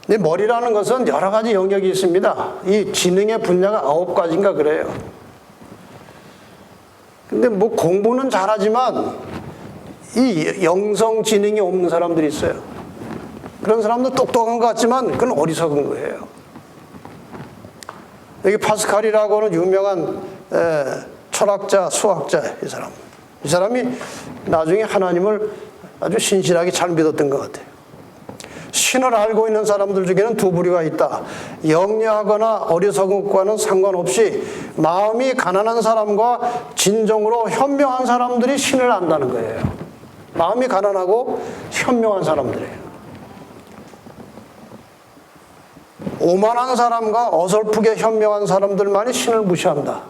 근데 머리라는 것은 여러 가지 영역이 있습니다. 이 지능의 분야가 9가지인가 그래요. 근데 뭐 공부는 잘하지만 이 영성 지능이 없는 사람들이 있어요. 그런 사람도 똑똑한 것 같지만 그건 어리석은 거예요. 여기 파스칼이라고 하는 유명한 철학자, 수학자 이 사람이 나중에 하나님을 아주 신실하게 잘 믿었던 것 같아요. 신을 알고 있는 사람들 중에는 두 부류가 있다. 영리하거나 어리석은 것과는 상관없이 마음이 가난한 사람과 진정으로 현명한 사람들이 신을 안다는 거예요. 마음이 가난하고 현명한 사람들이에요. 오만한 사람과 어설프게 현명한 사람들만이 신을 무시한다.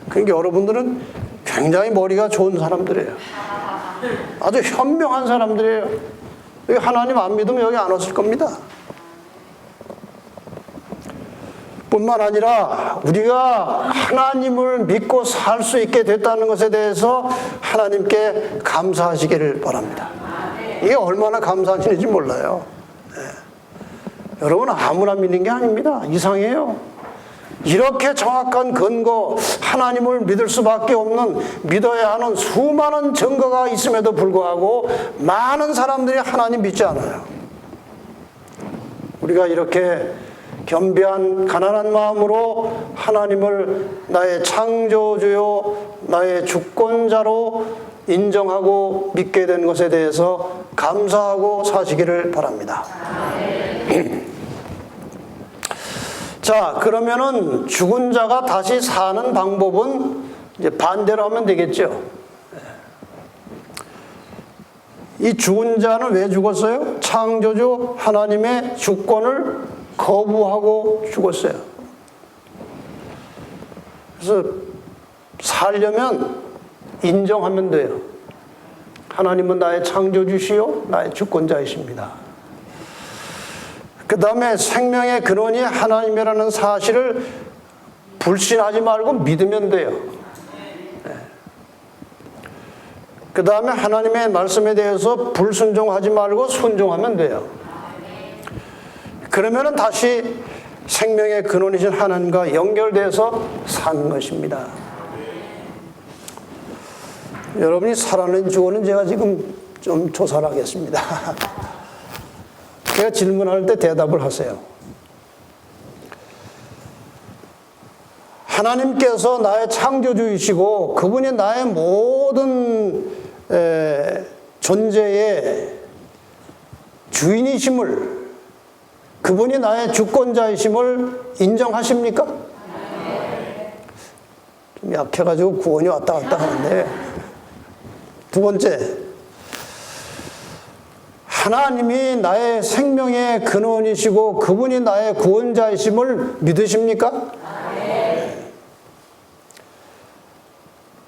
그러니까 여러분들은 굉장히 머리가 좋은 사람들이에요. 아주 현명한 사람들이에요. 여기 하나님 안 믿으면 여기 안 왔을 겁니다. 뿐만 아니라 우리가 하나님을 믿고 살 수 있게 됐다는 것에 대해서 하나님께 감사하시기를 바랍니다. 이게 얼마나 감사한 일인지 몰라요. 네. 여러분 아무나 믿는 게 아닙니다. 이상해요. 이렇게 정확한 근거, 하나님을 믿을 수밖에 없는, 믿어야 하는 수많은 증거가 있음에도 불구하고 많은 사람들이 하나님 믿지 않아요. 우리가 이렇게 겸비한 가난한 마음으로 하나님을 나의 창조주요 나의 주권자로 인정하고 믿게 된 것에 대해서 감사하고 사시기를 바랍니다. 자, 그러면은 죽은 자가 다시 사는 방법은 이제 반대로 하면 되겠죠. 이 죽은 자는 왜 죽었어요? 창조주 하나님의 주권을 거부하고 죽었어요. 그래서 살려면 인정하면 돼요. 하나님은 나의 창조주시요 나의 주권자이십니다. 그 다음에 생명의 근원이 하나님이라는 사실을 불신하지 말고 믿으면 돼요. 그 다음에 하나님의 말씀에 대해서 불순종하지 말고 순종하면 돼요. 그러면 다시 생명의 근원이신 하나님과 연결돼서 사는 것입니다. 여러분이 살았는지 죽었는지 제가 지금 좀 조사를 하겠습니다. 제가 질문할 때 대답을 하세요. 하나님께서 나의 창조주이시고 그분이 나의 모든 존재의 주인이심을, 그분이 나의 주권자이심을 인정하십니까? 좀 약해가지고 구원이 왔다 갔다 하는데. 두 번째, 하나님이 나의 생명의 근원이시고 그분이 나의 구원자이심을 믿으십니까?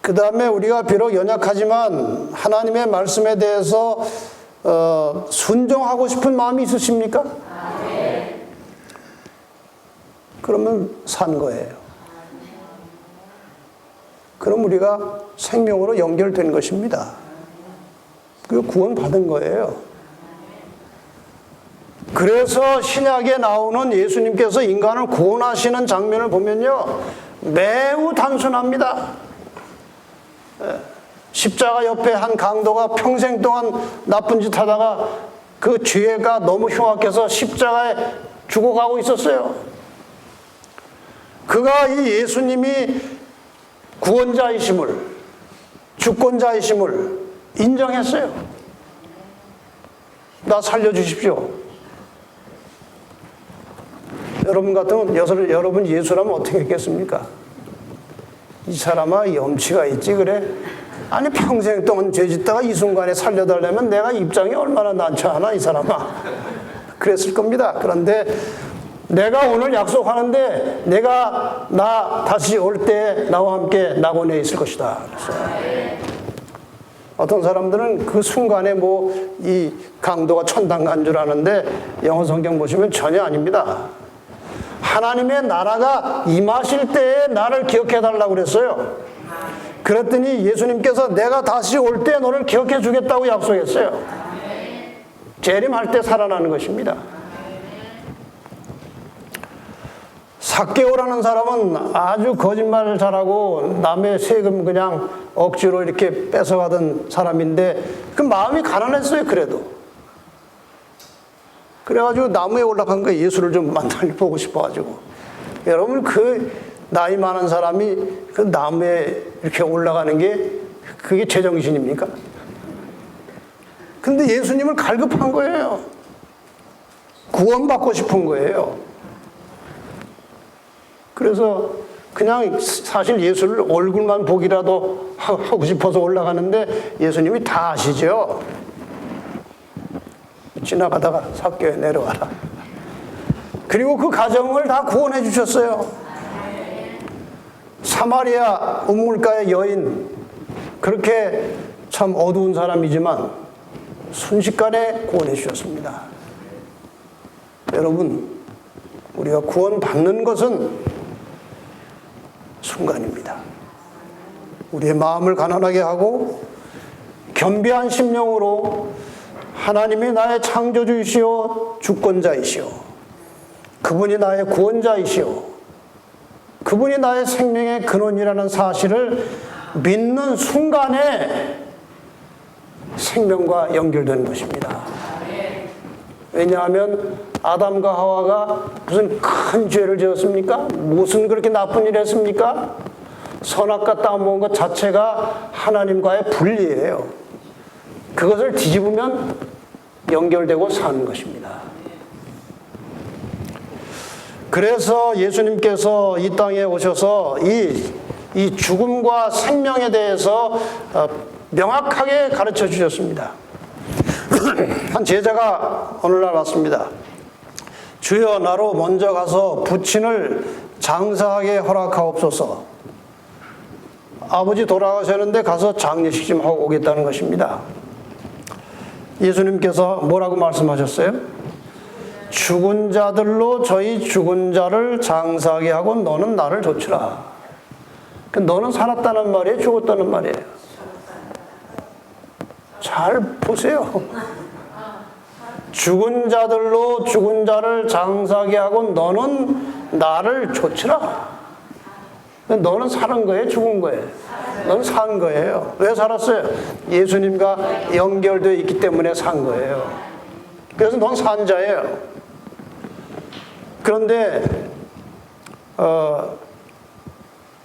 그 다음에 우리가 비록 연약하지만 하나님의 말씀에 대해서 순종하고 싶은 마음이 있으십니까? 그러면 산 거예요. 그럼 우리가 생명으로 연결된 것입니다. 그 구원 받은 거예요. 그래서 신약에 나오는 예수님께서 인간을 구원하시는 장면을 보면요, 매우 단순합니다. 십자가 옆에 한 강도가 평생 동안 나쁜 짓 하다가 그 죄가 너무 흉악해서 십자가에 죽어가고 있었어요. 그가 이 예수님이 구원자이심을, 주권자이심을 인정했어요. 나 살려주십시오. 여러분 같으면 여러분 예수라면 어떻게 했겠습니까? 이 사람아 염치가 있지 그래? 아니 평생 동안 죄짓다가 이 순간에 살려달라면 내가 입장이 얼마나 난처하나 이 사람아. 그랬을 겁니다. 그런데 내가 오늘 약속하는데 내가 나 다시 올 때 나와 함께 낙원에 있을 것이다. 그랬어요. 어떤 사람들은 그 순간에 뭐 이 강도가 천당 간 줄 아는데 영어 성경 보시면 전혀 아닙니다. 하나님의 나라가 임하실 때에 나를 기억해 달라고 그랬어요. 그랬더니 예수님께서 내가 다시 올 때 너를 기억해 주겠다고 약속했어요. 재림할 때 살아나는 것입니다. 삭개오라는 사람은 아주 거짓말을 잘하고 남의 세금 그냥 억지로 이렇게 뺏어가던 사람인데 그 마음이 가난했어요. 그래도 그래가지고 나무에 올라간 거예요. 예수를 좀 만나니 보고 싶어가지고. 여러분 그 나이 많은 사람이 그 나무에 이렇게 올라가는 게 그게 제정신입니까? 근데 예수님을 갈급한 거예요. 구원받고 싶은 거예요. 그래서 그냥 사실 예수를 얼굴만 보기라도 하고 싶어서 올라가는데 예수님이 다 아시죠? 지나가다가 삭개오야 내려와라. 그리고 그 가정을 다 구원해 주셨어요. 사마리아 우물가의 여인, 그렇게 참 어두운 사람이지만 순식간에 구원해 주셨습니다. 여러분, 우리가 구원받는 것은 순간입니다. 우리의 마음을 가난하게 하고 겸비한 심령으로 하나님이 나의 창조주이시오 주권자이시오, 그분이 나의 구원자이시오, 그분이 나의 생명의 근원이라는 사실을 믿는 순간에 생명과 연결되는 것입니다. 왜냐하면 아담과 하와가 무슨 큰 죄를 지었습니까? 무슨 그렇게 나쁜 일을 했습니까? 선악과 따먹은 것 자체가 하나님과의 분리예요. 그것을 뒤집으면 연결되고 사는 것입니다. 그래서 예수님께서 이 땅에 오셔서 이 죽음과 생명에 대해서 명확하게 가르쳐 주셨습니다. 한 제자가 오늘날 왔습니다. 주여, 나로 먼저 가서 부친을 장사하게 허락하옵소서. 아버지 돌아가셨는데 가서 장례식 좀 하고 오겠다는 것입니다. 예수님께서 뭐라고 말씀하셨어요? 죽은 자들로 저희 죽은 자를 장사하게 하고 너는 나를 좇으라. 너는 살았다는 말이에요? 죽었다는 말이에요? 잘 보세요. 죽은 자들로 죽은 자를 장사하게 하고 너는 나를 좇으라. 너는 사는 거예요? 죽은 거예요? 너는 산 거예요. 왜 살았어요? 예수님과 연결되어 있기 때문에 산 거예요. 그래서 넌 산 자예요. 그런데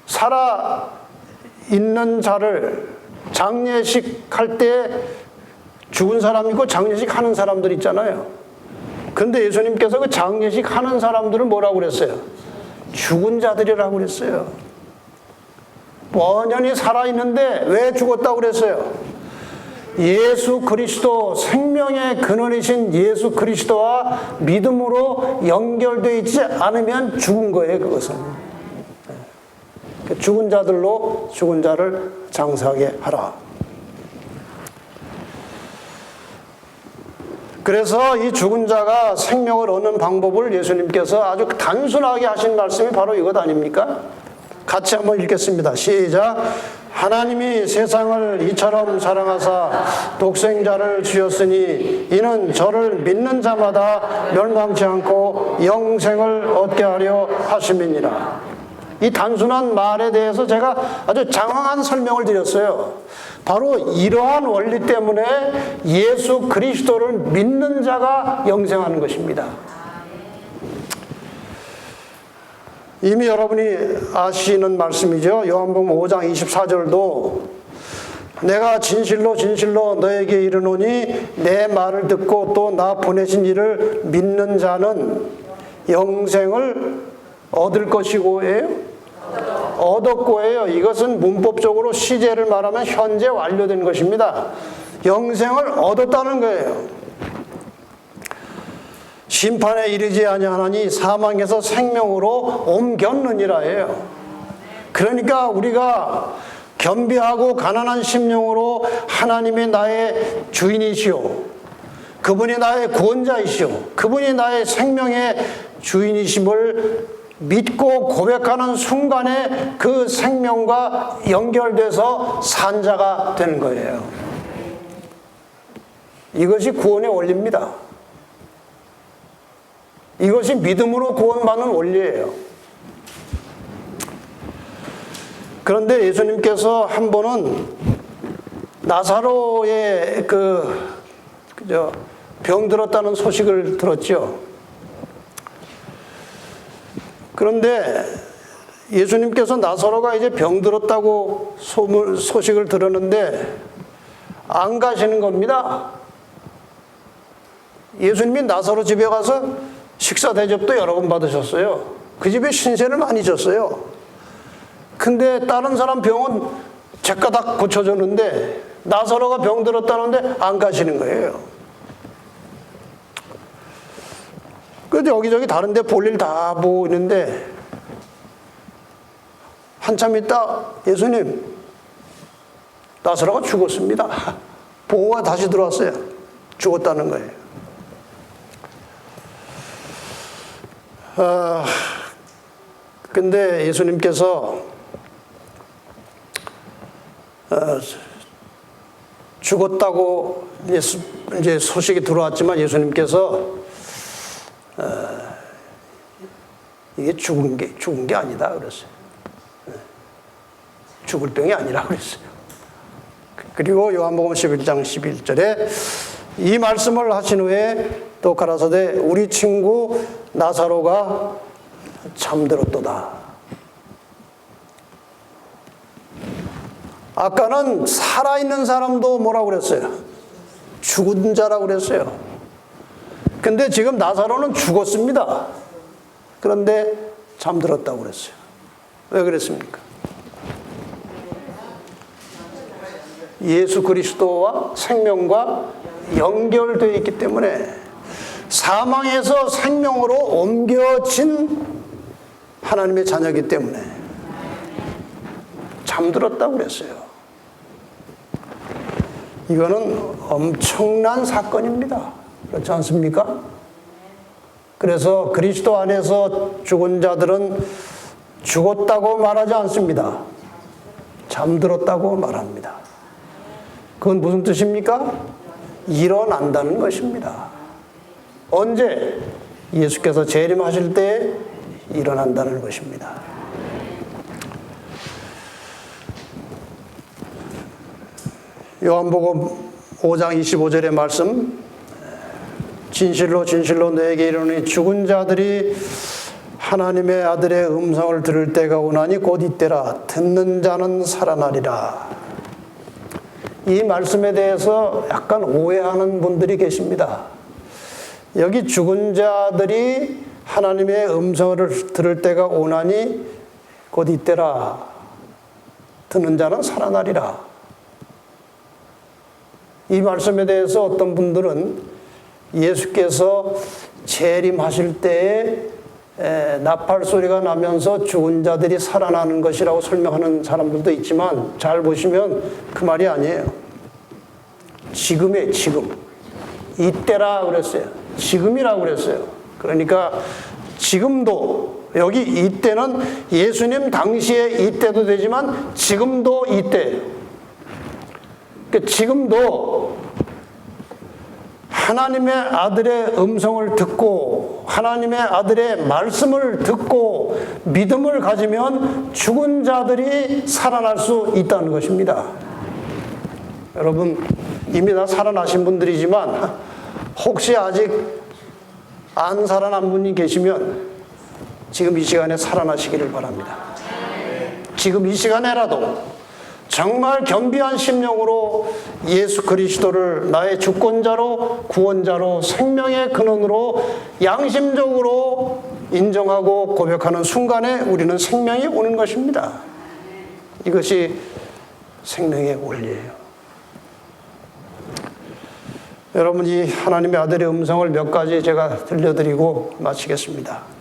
살아 있는 자를 장례식 할 때 죽은 사람 있고 장례식 하는 사람들 있잖아요. 근데 예수님께서 그 장례식 하는 사람들을 뭐라고 그랬어요? 죽은 자들이라고 그랬어요. 원연히 살아있는데 왜 죽었다고 그랬어요? 예수 그리스도, 생명의 근원이신 예수 그리스도와 믿음으로 연결되어 있지 않으면 죽은 거예요, 그것은. 죽은 자들로 죽은 자를 장사하게 하라. 그래서 이 죽은 자가 생명을 얻는 방법을 예수님께서 아주 단순하게 하신 말씀이 바로 이것 아닙니까? 같이 한번 읽겠습니다. 시작. 하나님이 세상을 이처럼 사랑하사 독생자를 주셨으니 이는 저를 믿는 자마다 멸망치 않고 영생을 얻게 하려 하심이니라. 이 단순한 말에 대해서 제가 아주 장황한 설명을 드렸어요. 바로 이러한 원리 때문에 예수 그리스도를 믿는 자가 영생하는 것입니다. 이미 여러분이 아시는 말씀이죠. 요한복음 5장 24절도 내가 진실로 진실로 너에게 이르노니 내 말을 듣고 또 나 보내신 이를 믿는 자는 영생을 얻을 것이고예요. 얻었고예요. 이것은 문법적으로 시제를 말하면 현재 완료된 것입니다. 영생을 얻었다는 거예요. 심판에 이르지 아니하나니 사망에서 생명으로 옮겼느니라예요. 그러니까 우리가 겸비하고 가난한 심령으로 하나님이 나의 주인이시오, 그분이 나의 구원자이시오, 그분이 나의 생명의 주인이심을 믿고 고백하는 순간에 그 생명과 연결돼서 산자가 되는 거예요. 이것이 구원의 원리입니다. 이것이 믿음으로 구원받는 원리예요. 그런데 예수님께서 한 번은 나사로의 병 들었다는 소식을 들었죠. 그런데 예수님께서 나사로가 이제 병 들었다고 소식을 들었는데 안 가시는 겁니다. 예수님이 나사로 집에 가서 식사 대접도 여러 번 받으셨어요. 그 집에 신세를 많이 졌어요. 근데 다른 사람 병은 제가 다 고쳐줬는데 나사로가 병 들었다는데 안 가시는 거예요. 그래도 여기저기 다른 데 볼 일 다 보고 있는데 한참 있다 예수님 나사로가 죽었습니다. 보고가 다시 들어왔어요. 죽었다는 거예요. 근데 예수님께서 죽었다고 이제 소식이 들어왔지만 예수님께서 이게 죽은 게 아니다 그랬어요. 죽을 병이 아니라 그랬어요. 그리고 요한복음 11장 11절에 이 말씀을 하신 후에 또 가라사대 우리 친구 나사로가 잠들었도다. 아까는 살아있는 사람도 뭐라고 그랬어요? 죽은 자라고 그랬어요. 근데 지금 나사로는 죽었습니다. 그런데 잠들었다고 그랬어요. 왜 그랬습니까? 예수 그리스도와 생명과 연결되어 있기 때문에 사망에서 생명으로 옮겨진 하나님의 자녀이기 때문에 잠들었다고 그랬어요. 이거는 엄청난 사건입니다. 그렇지 않습니까? 그래서 그리스도 안에서 죽은 자들은 죽었다고 말하지 않습니다. 잠들었다고 말합니다. 그건 무슨 뜻입니까? 일어난다는 것입니다. 언제? 예수께서 재림하실 때 일어난다는 것입니다. 요한복음 5장 25절의 말씀 진실로 진실로 너에게 이르노니 죽은 자들이 하나님의 아들의 음성을 들을 때가 오나니 곧 이때라 듣는 자는 살아나리라. 이 말씀에 대해서 약간 오해하는 분들이 계십니다. 여기 죽은 자들이 하나님의 음성을 들을 때가 오나니 곧 이때라 듣는 자는 살아나리라. 이 말씀에 대해서 어떤 분들은 예수께서 재림하실 때에 나팔 소리가 나면서 죽은 자들이 살아나는 것이라고 설명하는 사람들도 있지만 잘 보시면 그 말이 아니에요. 지금의 지금. 이때라 그랬어요. 지금이라고 그랬어요. 그러니까 지금도 여기 이때는 예수님 당시에 이때도 되지만 지금도 이때예요. 그러니까 지금도 하나님의 아들의 음성을 듣고 하나님의 아들의 말씀을 듣고 믿음을 가지면 죽은 자들이 살아날 수 있다는 것입니다. 여러분 이미 다 살아나신 분들이지만 혹시 아직 안 살아난 분이 계시면 지금 이 시간에 살아나시기를 바랍니다. 지금 이 시간에라도 정말 겸비한 심령으로 예수 그리스도를 나의 주권자로 구원자로 생명의 근원으로 양심적으로 인정하고 고백하는 순간에 우리는 생명이 오는 것입니다. 이것이 생명의 원리예요. 여러분 이 하나님의 아들의 음성을 몇 가지 제가 들려드리고 마치겠습니다.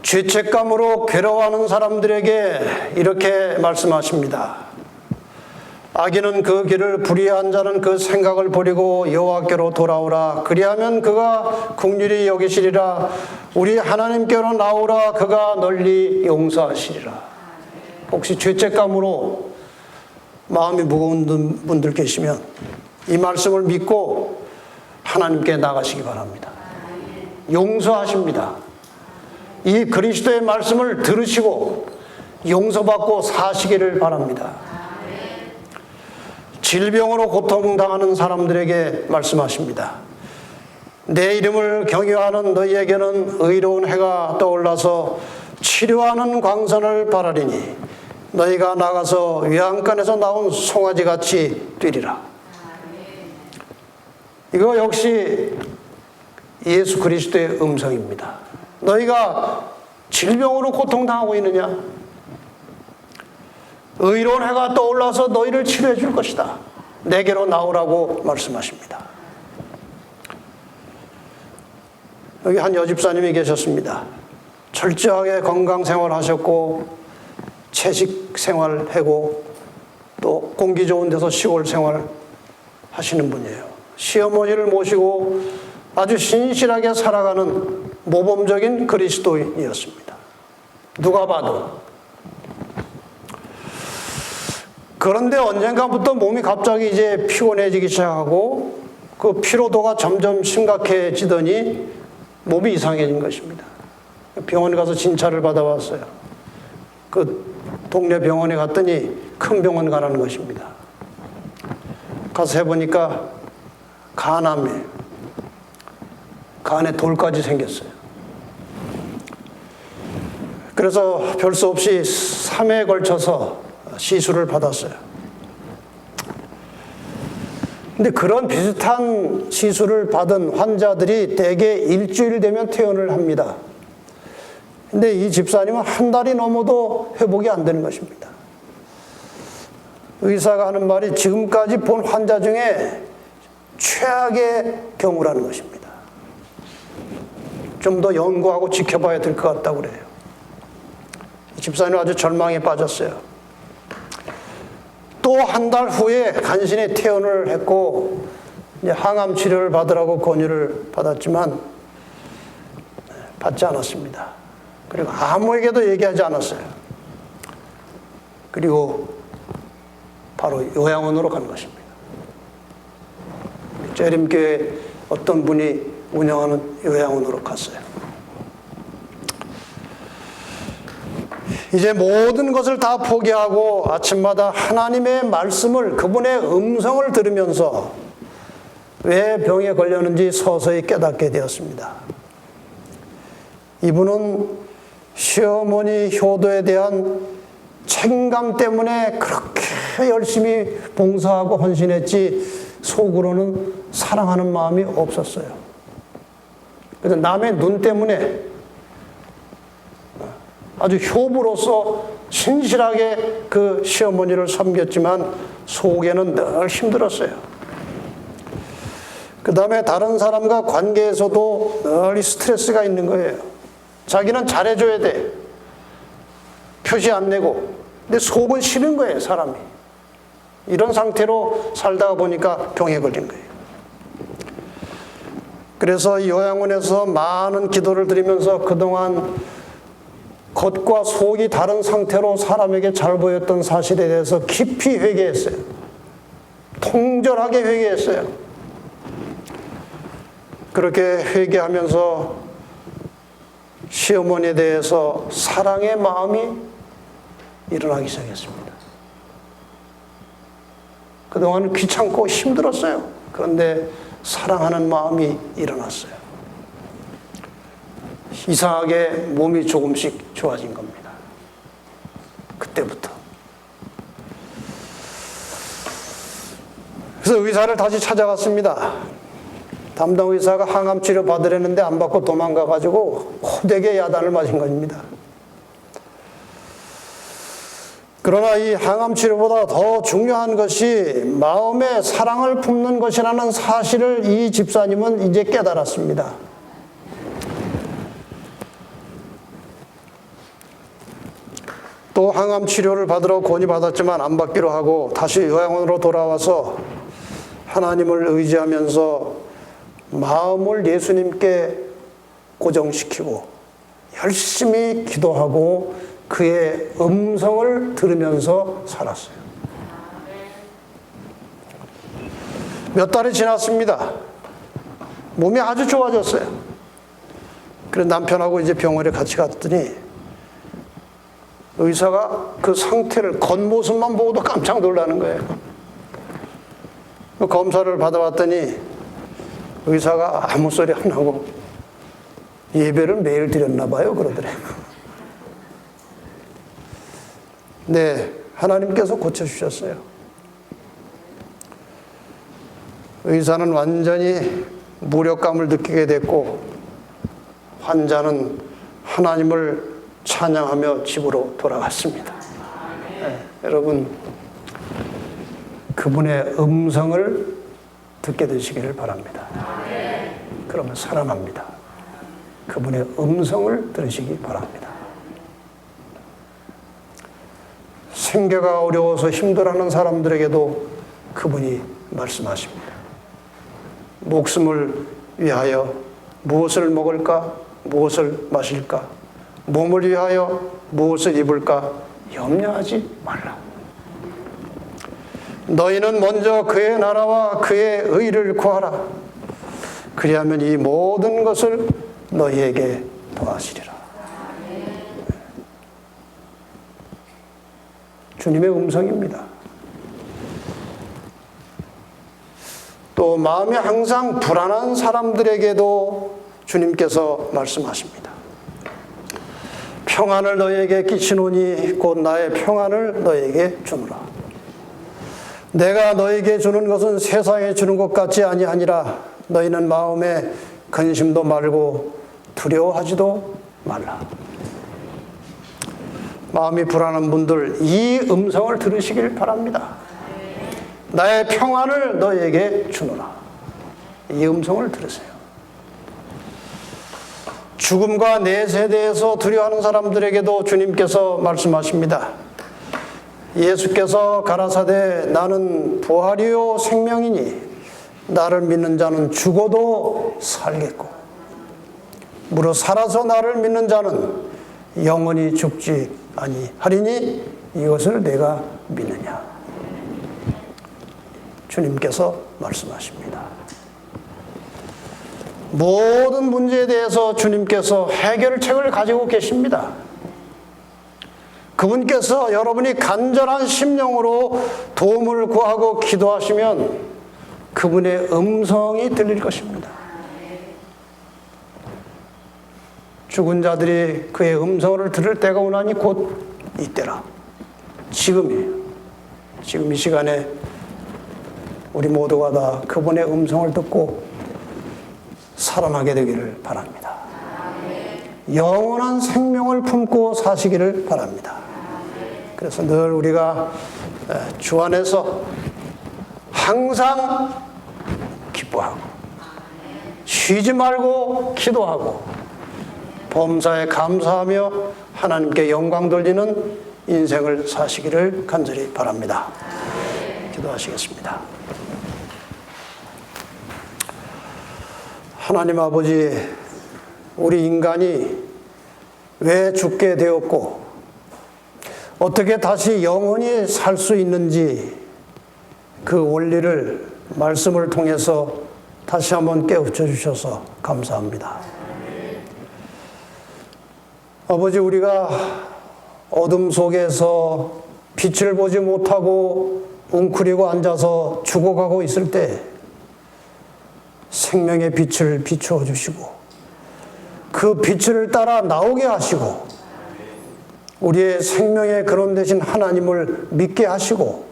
죄책감으로 괴로워하는 사람들에게 이렇게 말씀하십니다. 악인은 그 길을 불의한 자는 그 생각을 버리고 여호와께로 돌아오라. 그리하면 그가 긍휼히 여기시리라. 우리 하나님께로 나오라. 그가 널리 용서하시리라. 혹시 죄책감으로 마음이 무거운 분들 계시면 이 말씀을 믿고 하나님께 나가시기 바랍니다. 용서하십니다. 이 그리스도의 말씀을 들으시고 용서받고 사시기를 바랍니다. 질병으로 고통당하는 사람들에게 말씀하십니다. 내 이름을 경외하는 너희에게는 의로운 해가 떠올라서 치료하는 광선을 바라리니 너희가 나가서 외양간에서 나온 송아지같이 뛰리라. 이거 역시 예수 그리스도의 음성입니다. 너희가 질병으로 고통당하고 있느냐? 의로운 해가 떠올라서 너희를 치료해 줄 것이다. 내게로 나오라고 말씀하십니다. 여기 한 여집사님이 계셨습니다. 철저하게 건강 생활하셨고 채식 생활하고 또 공기 좋은 데서 시골 생활 하시는 분이에요. 시어머니를 모시고 아주 신실하게 살아가는 모범적인 그리스도인이었습니다. 누가 봐도. 그런데 언젠가부터 몸이 갑자기 이제 피곤해지기 시작하고 그 피로도가 점점 심각해지더니 몸이 이상해진 것입니다. 병원에 가서 진찰을 받아왔어요. 그 동네 병원에 갔더니 큰 병원 가라는 것입니다. 가서 해보니까 간암이에요. 간에 돌까지 생겼어요. 그래서 별 수 없이 3회에 걸쳐서 시술을 받았어요. 근데 그런 비슷한 시술을 받은 환자들이 대개 일주일 되면 퇴원을 합니다. 근데 이 집사님은 한 달이 넘어도 회복이 안 되는 것입니다. 의사가 하는 말이 지금까지 본 환자 중에 최악의 경우라는 것입니다. 좀 더 연구하고 지켜봐야 될 것 같다고 그래요. 이 집사님은 아주 절망에 빠졌어요. 또 한 달 후에 간신히 퇴원을 했고 이제 항암 치료를 받으라고 권유를 받았지만 받지 않았습니다. 그리고 아무에게도 얘기하지 않았어요. 그리고 바로 요양원으로 간 것입니다. 재림교회 어떤 분이 운영하는 요양원으로 갔어요. 이제 모든 것을 다 포기하고 아침마다 하나님의 말씀을, 그분의 음성을 들으면서 왜 병에 걸렸는지 서서히 깨닫게 되었습니다. 이분은 시어머니 효도에 대한 책임감 때문에 그렇게 열심히 봉사하고 헌신했지 속으로는 사랑하는 마음이 없었어요. 그래서 남의 눈 때문에 아주 효부로서 신실하게 그 시어머니를 섬겼지만 속에는 늘 힘들었어요. 그 다음에 다른 사람과 관계에서도 늘 스트레스가 있는 거예요. 자기는 잘해줘야 돼. 표시 안 내고. 근데 속은 싫은 거예요, 사람이. 이런 상태로 살다가 보니까 병에 걸린 거예요. 그래서 이 요양원에서 많은 기도를 드리면서 그동안 겉과 속이 다른 상태로 사람에게 잘 보였던 사실에 대해서 깊이 회개했어요. 통절하게 회개했어요. 그렇게 회개하면서 시어머니에 대해서 사랑의 마음이 일어나기 시작했습니다. 그동안은 귀찮고 힘들었어요. 그런데 사랑하는 마음이 일어났어요. 이상하게 몸이 조금씩 좋아진 겁니다. 그때부터. 그래서 의사를 다시 찾아갔습니다. 담당 의사가 항암 치료 받으려는데 안 받고 도망가가지고 호되게 야단을 맞은 겁니다. 그러나 이 항암 치료보다 더 중요한 것이 마음에 사랑을 품는 것이라는 사실을 이 집사님은 이제 깨달았습니다. 또 항암 치료를 받으러 권유받았지만 안 받기로 하고 다시 요양원으로 돌아와서 하나님을 의지하면서 마음을 예수님께 고정시키고 열심히 기도하고 그의 음성을 들으면서 살았어요. 몇 달이 지났습니다. 몸이 아주 좋아졌어요. 그래서 남편하고 이제 병원에 같이 갔더니 의사가 그 상태를 겉모습만 보고도 깜짝 놀라는 거예요. 검사를 받아봤더니 의사가 아무 소리 안 하고 예배를 매일 드렸나 봐요 그러더래요. 네, 하나님께서 고쳐주셨어요. 의사는 완전히 무력감을 느끼게 됐고 환자는 하나님을 찬양하며 집으로 돌아갔습니다. 여러분, 그분의 음성을 듣게 되시기를 바랍니다. 그러면 살아납니다. 그분의 음성을 들으시기 바랍니다. 생계가 어려워서 힘들어하는 사람들에게도 그분이 말씀하십니다. 목숨을 위하여 무엇을 먹을까? 무엇을 마실까? 몸을 위하여 무엇을 입을까? 염려하지 말라. 너희는 먼저 그의 나라와 그의 의를 구하라. 그리하면 이 모든 것을 너희에게 더하시리라. 주님의 음성입니다. 또 마음이 항상 불안한 사람들에게도 주님께서 말씀하십니다. 평안을 너희에게 끼치노니 곧 나의 평안을 너희에게 주노라. 내가 너희에게 주는 것은 세상에 주는 것 같지 아니하니라. 너희는 마음에 근심도 말고 두려워하지도 말라. 마음이 불안한 분들, 이 음성을 들으시길 바랍니다. 나의 평안을 너희에게 주노라. 이 음성을 들으세요. 죽음과 내세에 대해서 두려워하는 사람들에게도 주님께서 말씀하십니다. 예수께서 가라사대 나는 부활이요 생명이니 나를 믿는 자는 죽어도 살겠고 무릇 살아서 나를 믿는 자는 영원히 죽지 아니하리니 이것을 내가 믿느냐. 주님께서 말씀하십니다. 모든 문제에 대해서 주님께서 해결책을 가지고 계십니다. 그분께서 여러분이 간절한 심령으로 도움을 구하고 기도하시면 그분의 음성이 들릴 것입니다. 죽은 자들이 그의 음성을 들을 때가 오나니 곧 이때라. 지금이에요. 지금 이 시간에 우리 모두가 다 그분의 음성을 듣고 살아나게 되기를 바랍니다. 영원한 생명을 품고 사시기를 바랍니다. 그래서 늘 우리가 주 안에서 항상 기뻐하고 쉬지 말고 기도하고 범사에 감사하며 하나님께 영광 돌리는 인생을 사시기를 간절히 바랍니다. 기도하시겠습니다. 하나님 아버지, 우리 인간이 왜 죽게 되었고 어떻게 다시 영원히 살 수 있는지 그 원리를 말씀을 통해서 다시 한번 깨우쳐 주셔서 감사합니다. 아버지, 우리가 어둠 속에서 빛을 보지 못하고 웅크리고 앉아서 죽어가고 있을 때 생명의 빛을 비추어 주시고 그 빛을 따라 나오게 하시고 우리의 생명의 근원 되신 하나님을 믿게 하시고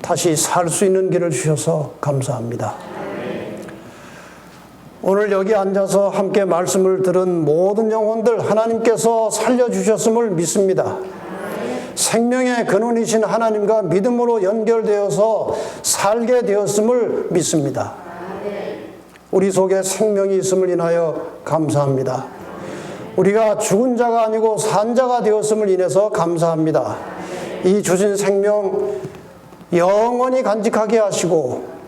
다시 살 수 있는 길을 주셔서 감사합니다. 오늘 여기 앉아서 함께 말씀을 들은 모든 영혼들 하나님께서 살려주셨음을 믿습니다. 생명의 근원이신 하나님과 믿음으로 연결되어서 살게 되었음을 믿습니다. 우리 속에 생명이 있음을 인하여 감사합니다. 우리가 죽은 자가 아니고 산 자가 되었음을 인해서 감사합니다. 이 주신 생명 영원히 간직하게 하시고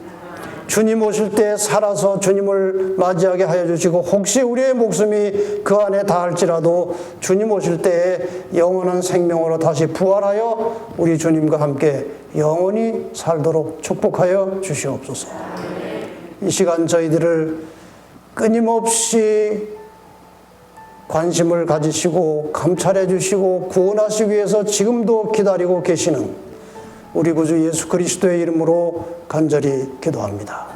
주님 오실 때 살아서 주님을 맞이하게 하여 주시고 혹시 우리의 목숨이 그 안에 닿을지라도 주님 오실 때에 영원한 생명으로 다시 부활하여 우리 주님과 함께 영원히 살도록 축복하여 주시옵소서. 이 시간 저희들을 끊임없이 관심을 가지시고 감찰해 주시고 구원하시기 위해서 지금도 기다리고 계시는 우리 구주 예수 그리스도의 이름으로 간절히 기도합니다.